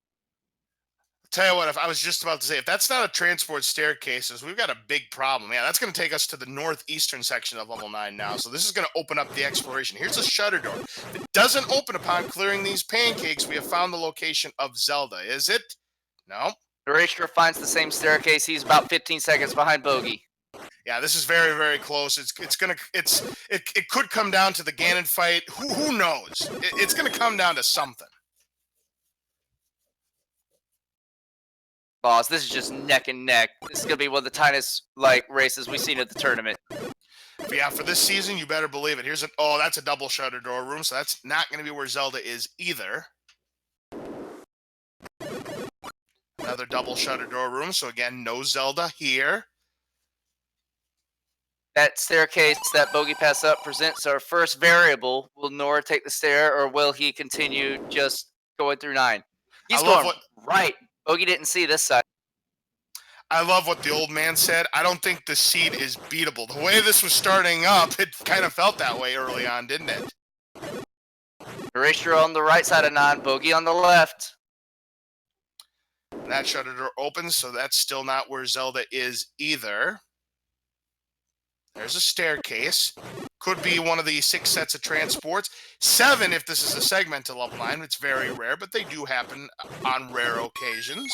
A: Tell you what, if I was just about to say, if that's not a transport staircases, we've got a big problem. Yeah, that's going to take us to the northeastern section of level 9 now. So this is going to open up the exploration. Here's a shutter door. If it doesn't open upon clearing these pancakes, we have found the location of Zelda. Is it? No.
B: Noraystra finds the same staircase. He's about 15 seconds behind Bogie.
A: Yeah, this is very, very close. It could come down to the Ganon fight. Who knows? It's going to come down to something.
B: Boss, this is just neck and neck. This is gonna be one of the tightest races we've seen at the tournament.
A: But yeah, for this season, you better believe it. That's a double shutter door room, so that's not going to be where Zelda is either. Another double shutter door room, so again, no Zelda here.
B: That staircase that Bogie passed up presents our first variable. Will Nora take the stair, or will he continue just going through 9? He's going right. Bogie didn't see this side.
A: I love what the old man said. I don't think the seed is beatable. The way this was starting up, it kind of felt that way early on, didn't it?
B: Noraystra on the right side of 9, Bogie on the left.
A: That shutter door opens, so that's still not where Zelda is either. There's a staircase. Could be one of the 6 sets of transports. 7 if this is a segment to level 9. It's very rare, but they do happen on rare occasions.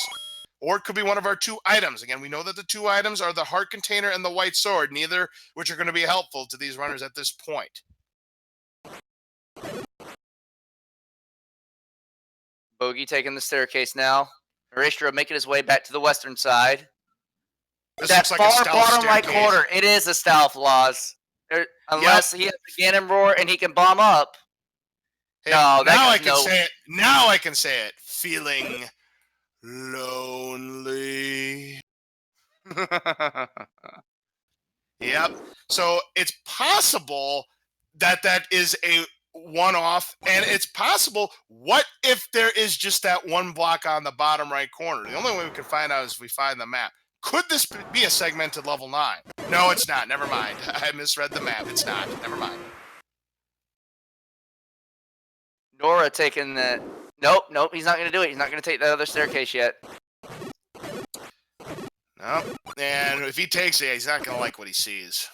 A: Or it could be one of our 2 items. Again, we know that the 2 items are the heart container and the white sword, neither which are going to be helpful to these runners at this point.
B: Bogie taking the staircase now. Noraystra making his way back to the western side.
A: This
B: that
A: looks like
B: far
A: a stealth
B: bottom right
A: staircase.
B: corner, it is a stealth, Laws. Unless he has the Ganon roar and he can bomb up.
A: Hey,
B: no,
A: now I can say it. Now I can say it. Feeling lonely. Yep. So it's possible that that is a one-off, and it's possible. What if there is just that one block on the bottom right corner? The only way we can find out is if we find the map. Could this be a segmented level 9? No, it's not. Never mind. I misread the map. It's not. Never mind.
B: Nora taking the... Nope, he's not going to do it. He's not going to take that other staircase yet.
A: Nope. And if he takes it, he's not going to like what he sees.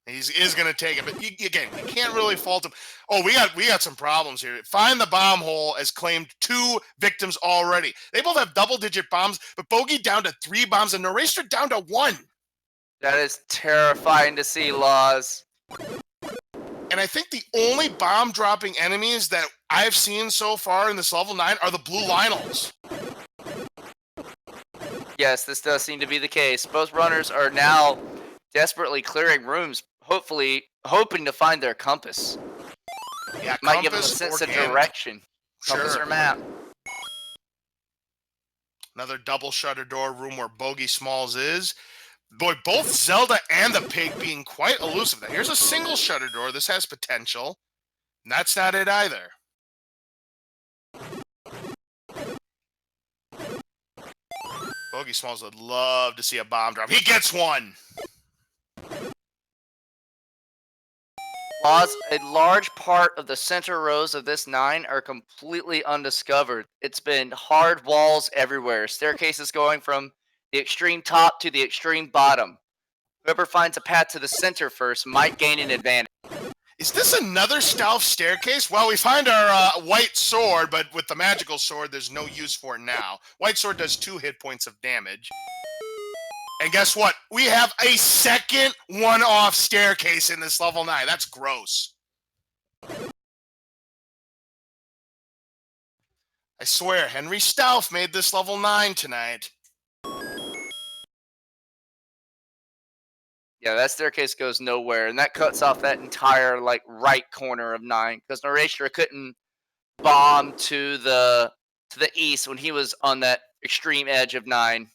A: He is going to take it, but again, you can't really fault him. Oh, we got some problems here. Find the bomb hole has claimed 2 victims already. They both have double-digit bombs, but Bogie down to 3 bombs and Noraystra down to 1.
B: That is terrifying to see, Laws.
A: And I think the only bomb-dropping enemies that I've seen so far in this level 9 are the blue Lionels.
B: Yes, this does seem to be the case. Both runners are now desperately clearing rooms, hopefully hoping to find their compass.
A: Yeah,
B: might give them a sense of direction. Compass or map.
A: Another double shutter door room where BogieSmalls is. Boy, both Zelda and the pig being quite elusive. Now, here's a single shutter door. This has potential. And that's not it either. BogieSmalls would love to see a bomb drop. He gets one!
B: Laws, a large part of the center rows of this 9 are completely undiscovered. It's been hard walls everywhere. Staircases going from the extreme top to the extreme bottom. Whoever finds a path to the center first might gain an advantage.
A: Is this another stealth staircase? Well, we find our white sword, but with the magical sword, there's no use for it now. White sword does 2 hit points of damage. And guess what? We have a second one-off staircase in this level 9. That's gross. I swear, Henry Stauff made this level 9 tonight.
B: Yeah, that staircase goes nowhere, and that cuts off that entire like right corner of 9 because Noraystra couldn't bomb to the east when he was on that extreme edge of 9.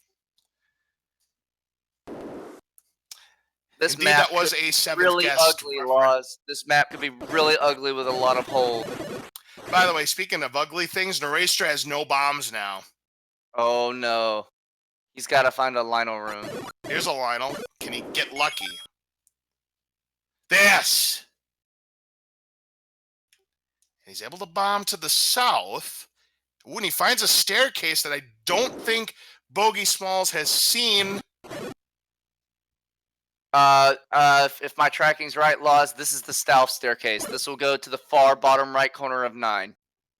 B: This
A: Indeed,
B: map
A: that was a 7th
B: really
A: guest
B: ugly,
A: reference.
B: Laws. This map could be really ugly with a lot of holes.
A: By the way, speaking of ugly things, Noraystra has no bombs now.
B: Oh no. He's got to find a Lionel room.
A: Here's a Lionel. Can he get lucky? Yes! He's able to bomb to the south. When he finds a staircase that I don't think BogieSmalls has seen.
B: If my tracking's right, Laws, this is the stealth staircase. This will go to the far bottom right corner of 9.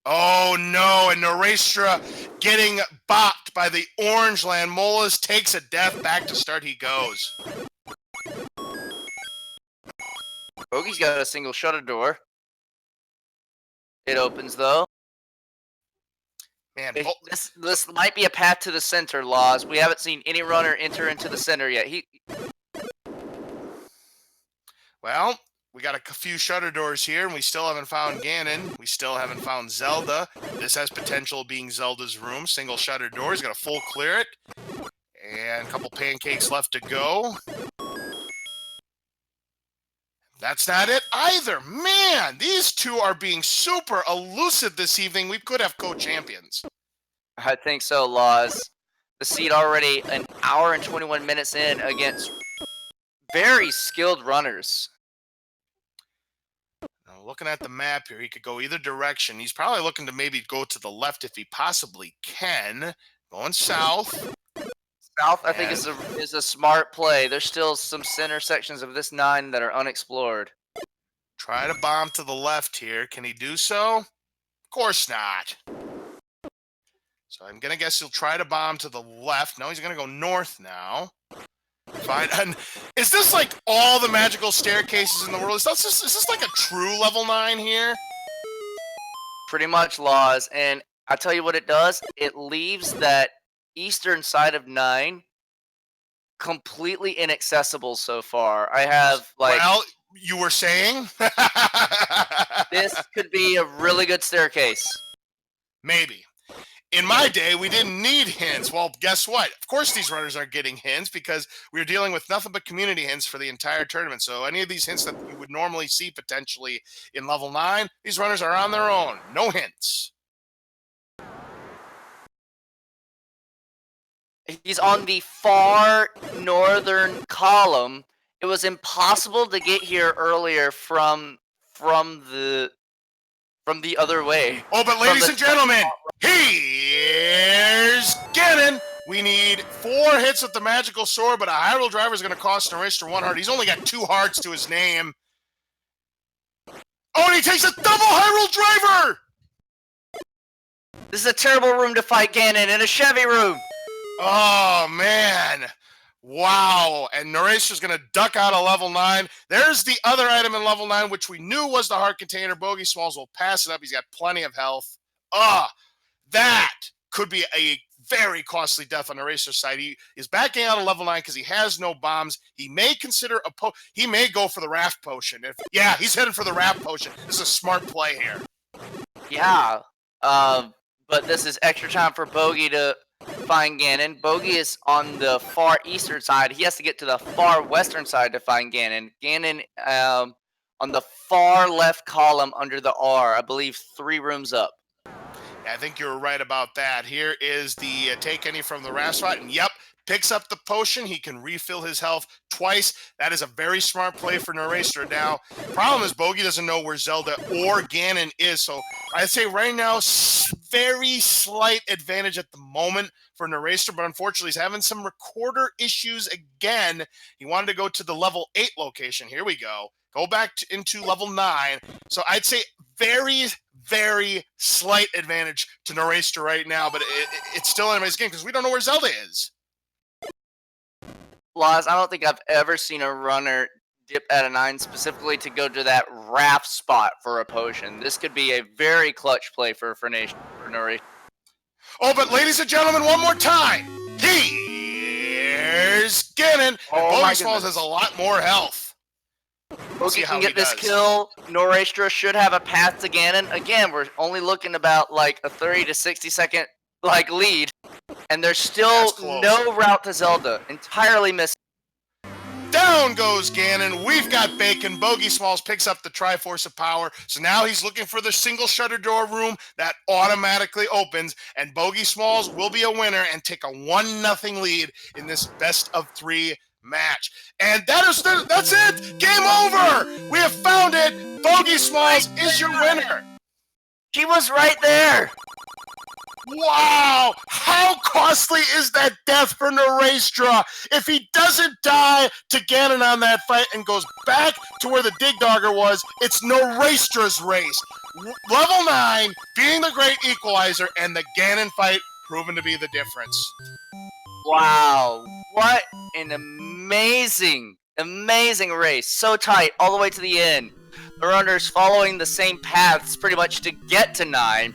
A: Oh no, and Noraystra getting bopped by the orange land. Molas takes a death. Back to start he goes.
B: Bogey's got a single shutter door. It opens though.
A: Man,
B: this might be a path to the center, Laws. We haven't seen any runner enter into the center yet.
A: Well, we got a few shutter doors here, and we still haven't found Ganon. We still haven't found Zelda. This has potential of being Zelda's room. Single shutter door. He's got to full clear it. And a couple pancakes left to go. That's not it either. Man, these two are being super elusive this evening. We could have co-champions.
B: I think so, Laws. The seed already an hour and 21 minutes in against very skilled runners.
A: Now, looking at the map here, he could go either direction. He's probably looking to maybe go to the left if he possibly can. Going south.
B: South, I think, is a smart play. There's still some center sections of this 9 that are unexplored.
A: Try to bomb to the left here. Can he do so? Of course not. So I'm going to guess he'll try to bomb to the left. No, he's going to go north now. Fine. And is this like all the magical staircases in the world? Is this like a true level 9 here?
B: Pretty much, Laws. And I tell you what it does. It leaves that eastern side of 9 completely inaccessible so far. I have like...
A: Well, you were saying?
B: This could be a really good staircase.
A: Maybe. In my day, we didn't need hints. Well, guess what? Of course these runners aren't getting hints because we were dealing with nothing but community hints for the entire tournament. So any of these hints that you would normally see potentially in level 9, these runners are on their own. No hints.
B: He's on the far northern column. It was impossible to get here earlier from the other way.
A: Oh, but ladies and gentlemen, here's Ganon. We need 4 hits with the magical sword, but a Hyrule Driver is going to cost Noraystra 1 heart. He's only got 2 hearts to his name. Oh, and he takes a double Hyrule Driver!
B: This is a terrible room to fight Ganon, in a Chevy room.
A: Oh, man. Wow. And Noraystra's going to duck out of level 9. There's the other item in level 9, which we knew was the heart container. BogieSmalls will pass it up. He's got plenty of health. That could be a very costly death on Noraystra's side. He is backing out of level 9 because he has no bombs. He may consider he may go for the raft potion. Yeah, he's heading for the raft potion. This is a smart play here.
B: Yeah. But this is extra time for Bogie to find Ganon. Bogie is on the far eastern side. He has to get to the far western side to find Ganon. Ganon on the far left column under the R, I believe 3 rooms up.
A: Yeah, I think you're right about that. Here is the take any from the raft spot, and yep, picks up the potion. He can refill his health twice. That is a very smart play for Noraystra. Now, problem is Bogie doesn't know where Zelda or Ganon is, so I'd say right now, very slight advantage at the moment for Noraystra, but unfortunately he's having some recorder issues again. He wanted to go to the level 8 location. Here we go. Go back into level 9. So I'd say very, very slight advantage to Noraystra right now, but it's still anybody's game because we don't know where Zelda is.
B: Laws, I don't think I've ever seen a runner dip at a 9 specifically to go to that raft spot for a potion. This could be a very clutch play for Noraystra.
A: Oh, but ladies and gentlemen, one more time. Here's Ganon.
B: Oh,
A: and BogieSmalls has a lot more health.
B: Bogie can get this kill. Noraystra should have a path to Ganon. Again, we're only looking about like a 30 to 60 second lead. And there's still no route to Zelda. Entirely missing.
A: Down goes Ganon. We've got Bacon. BogieSmalls picks up the Triforce of Power. So now he's looking for the single shutter door room that automatically opens. And BogieSmalls will be a winner and take a 1-0 lead in this best of 3 match. And that's it. Game over. We have found it. BogieSmalls is your winner.
B: He was right there.
A: Wow! How costly is that death for Noraystra? If he doesn't die to Ganon on that fight and goes back to where the Dig Dogger was, it's Noraystra's race. Level 9 being the great equalizer, and the Ganon fight proven to be the difference.
B: Wow. What an amazing race. So tight all the way to the end. The runners following the same paths pretty much to get to 9.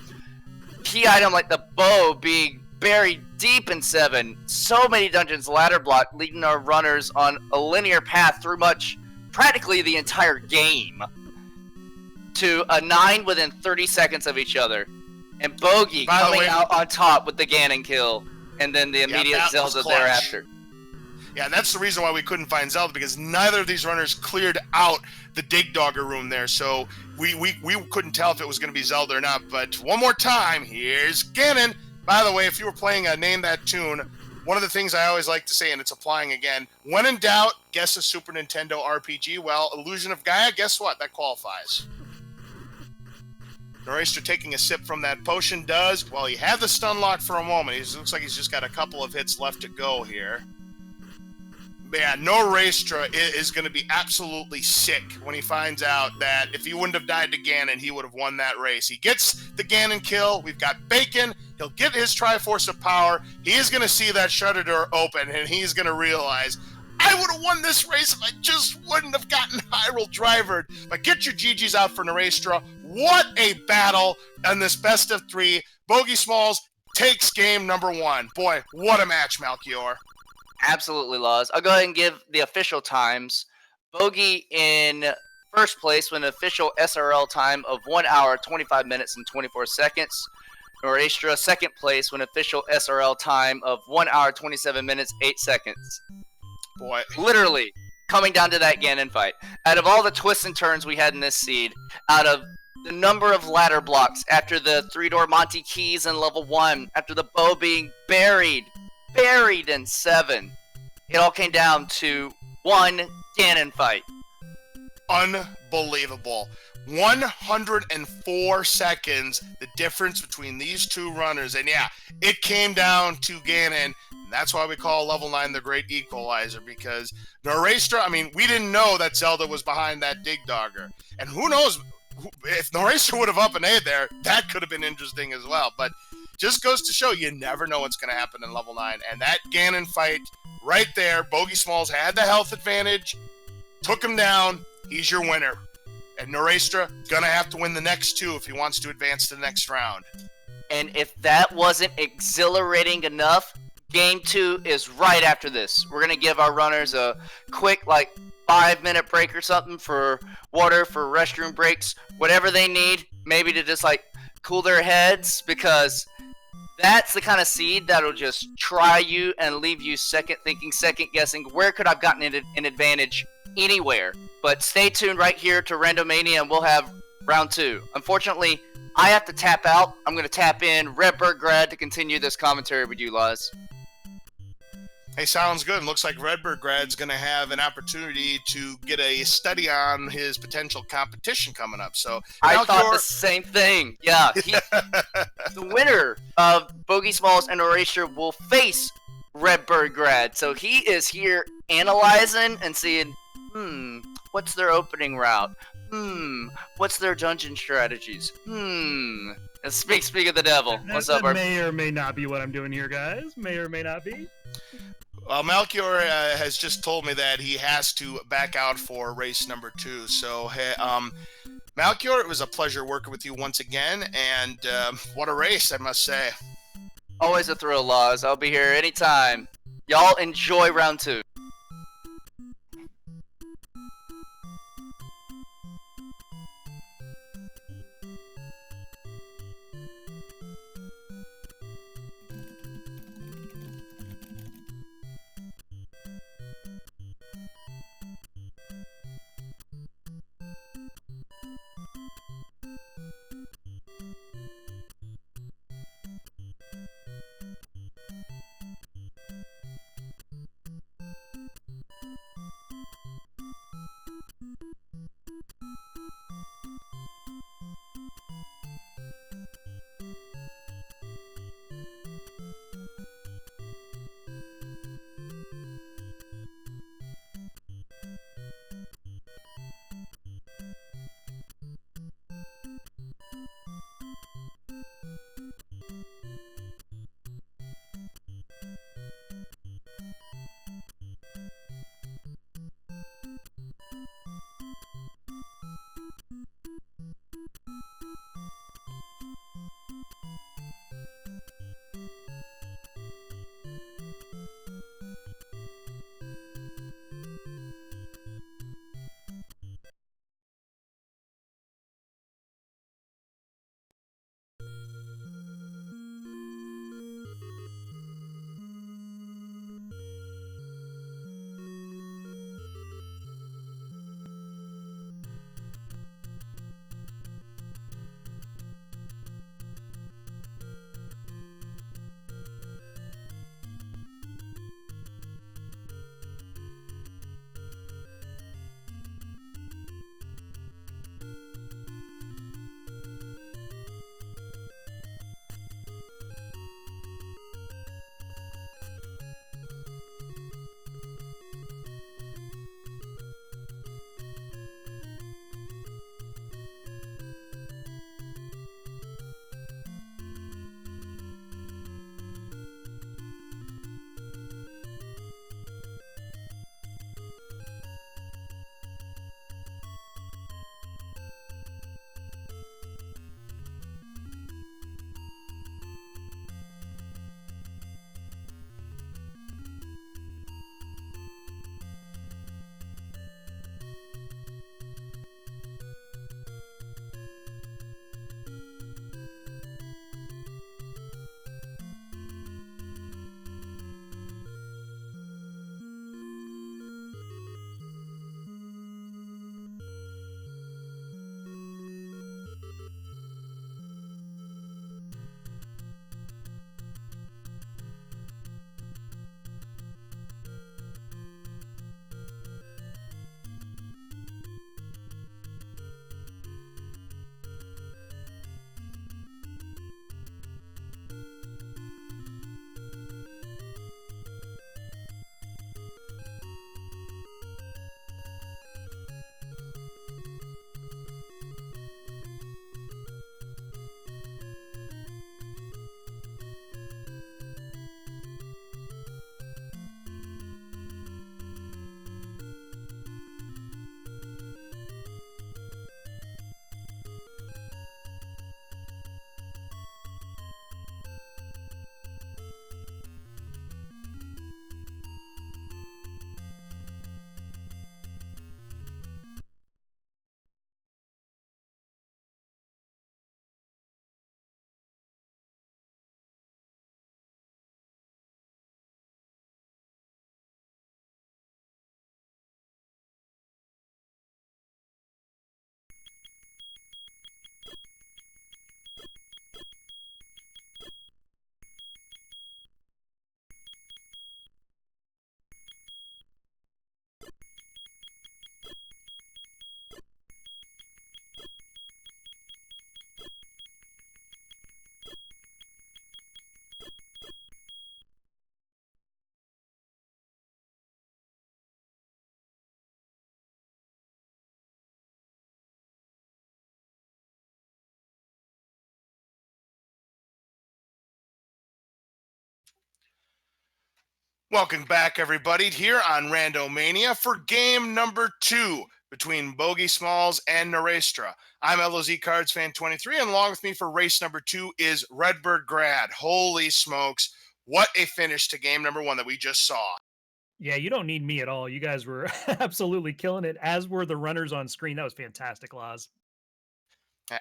B: Key item like the bow being buried deep in 7. So many dungeons ladder block, leading our runners on a linear path through practically the entire game to a 9 within 30 seconds of each other. And Bogie coming out on top with the Ganon kill, and then the immediate Zelda thereafter.
A: Yeah, and that's the reason why we couldn't find Zelda, because neither of these runners cleared out the Dig Dogger room there, so we couldn't tell if it was going to be Zelda or not. But one more time, here's Ganon. By the way, if you were playing a Name That Tune, one of the things I always like to say, and it's applying again, when in doubt, guess a Super Nintendo RPG. Well, Illusion of Gaia, guess what? That qualifies. Noraystra taking a sip from that potion does. Well, he had the stun lock for a moment. It looks like he's just got a couple of hits left to go here. Yeah, Noraystra is going to be absolutely sick when he finds out that if he wouldn't have died to Ganon, he would have won that race. He gets the Ganon kill. We've got Bacon. He'll get his Triforce of Power. He is going to see that shutter door open, and he's going to realize, I would have won this race if I just wouldn't have gotten Hyrule Drivered. But get your GGs out for Noraystra. What a battle in this best of 3. BogieSmalls takes game number 1. Boy, what a match, Malchior.
B: Absolutely, Laws. I'll go ahead and give the official times. Bogie in first place with an official SRL time of 1 hour, 25 minutes, and 24 seconds. Noraystra second place with an official SRL time of 1 hour, 27 minutes, 8 seconds.
A: Boy.
B: Literally coming down to that Ganon fight. Out of all the twists and turns we had in this seed, out of the number of ladder blocks after the 3-door Monty Keys in level 1, after the bow being buried in 7. It all came down to one Ganon fight.
A: Unbelievable. 104 seconds, the difference between these two runners. And yeah, it came down to Ganon. And that's why we call level 9 the great equalizer, because Noraystra, I mean, we didn't know that Zelda was behind that Dig Dogger. And who knows, if Noraystra would have up and A there, that could have been interesting as well. But just goes to show you never know what's going to happen in level 9. And that Ganon fight right there, BogieSmalls had the health advantage, took him down. He's your winner. And Noraystra going to have to win the next 2 if he wants to advance to the next round.
B: And if that wasn't exhilarating enough, game 2 is right after this. We're going to give our runners a quick, 5-minute break or something for water, for restroom breaks, whatever they need, maybe to just, cool their heads, because that's the kind of seed that'll just try you and leave you second guessing, where could I have gotten an advantage anywhere? But stay tuned right here to Randomania and we'll have round 2. Unfortunately, I have to tap out. I'm going to tap in Redbird Grad to continue this commentary with you, Laz.
A: Hey, sounds good. Looks like Redbird Grad's going to have an opportunity to get a study on his potential competition coming up. So,
B: I thought the
A: Malchior,
B: same thing. Yeah, the winner of BogieSmalls and Noraystra will face Redbird Grad. So he is here analyzing and seeing, what's their opening route? What's their dungeon strategies? And speak of the devil. What's up,
C: That
B: Barb?
C: may or may not be what I'm doing here, guys. May or may not be.
A: Well, Malchior has just told me that he has to back out for race number 2. So, hey, Malchior, it was a pleasure working with you once again, and what a race, I must say.
B: Always a thrill, Laws. I'll be here anytime. Y'all enjoy round 2.
A: Welcome back, everybody, here on Randomania for game number 2 between BogieSmalls and Noraystra. I'm LOZ Cards Fan 23, and along with me for race number 2 is Redbird Grad. Holy smokes, what a finish to game number 1 that we just saw.
C: Yeah, you don't need me at all. You guys were absolutely killing it, as were the runners on screen. That was fantastic, Laz.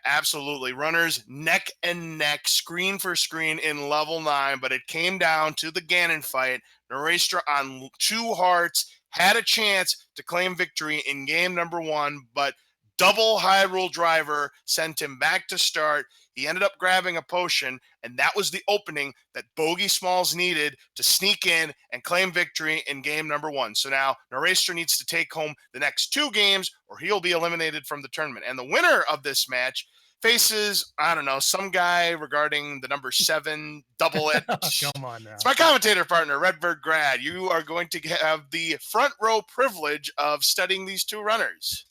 A: Absolutely. Runners neck and neck, screen for screen in level 9, but it came down to the Ganon fight. Noraystra on 2 hearts had a chance to claim victory in game number 1, but double Hyrule Driver sent him back to start. He ended up grabbing a potion, and that was the opening that BogieSmalls needed to sneak in and claim victory in game number 1. So now Noraystra needs to take home the next 2 games, or he'll be eliminated from the tournament. And the winner of this match faces, I don't know, some guy regarding the number 7, double it.
C: Come on now.
A: It's my commentator partner, Redbird Grad. You are going to have the front row privilege of studying these 2 runners.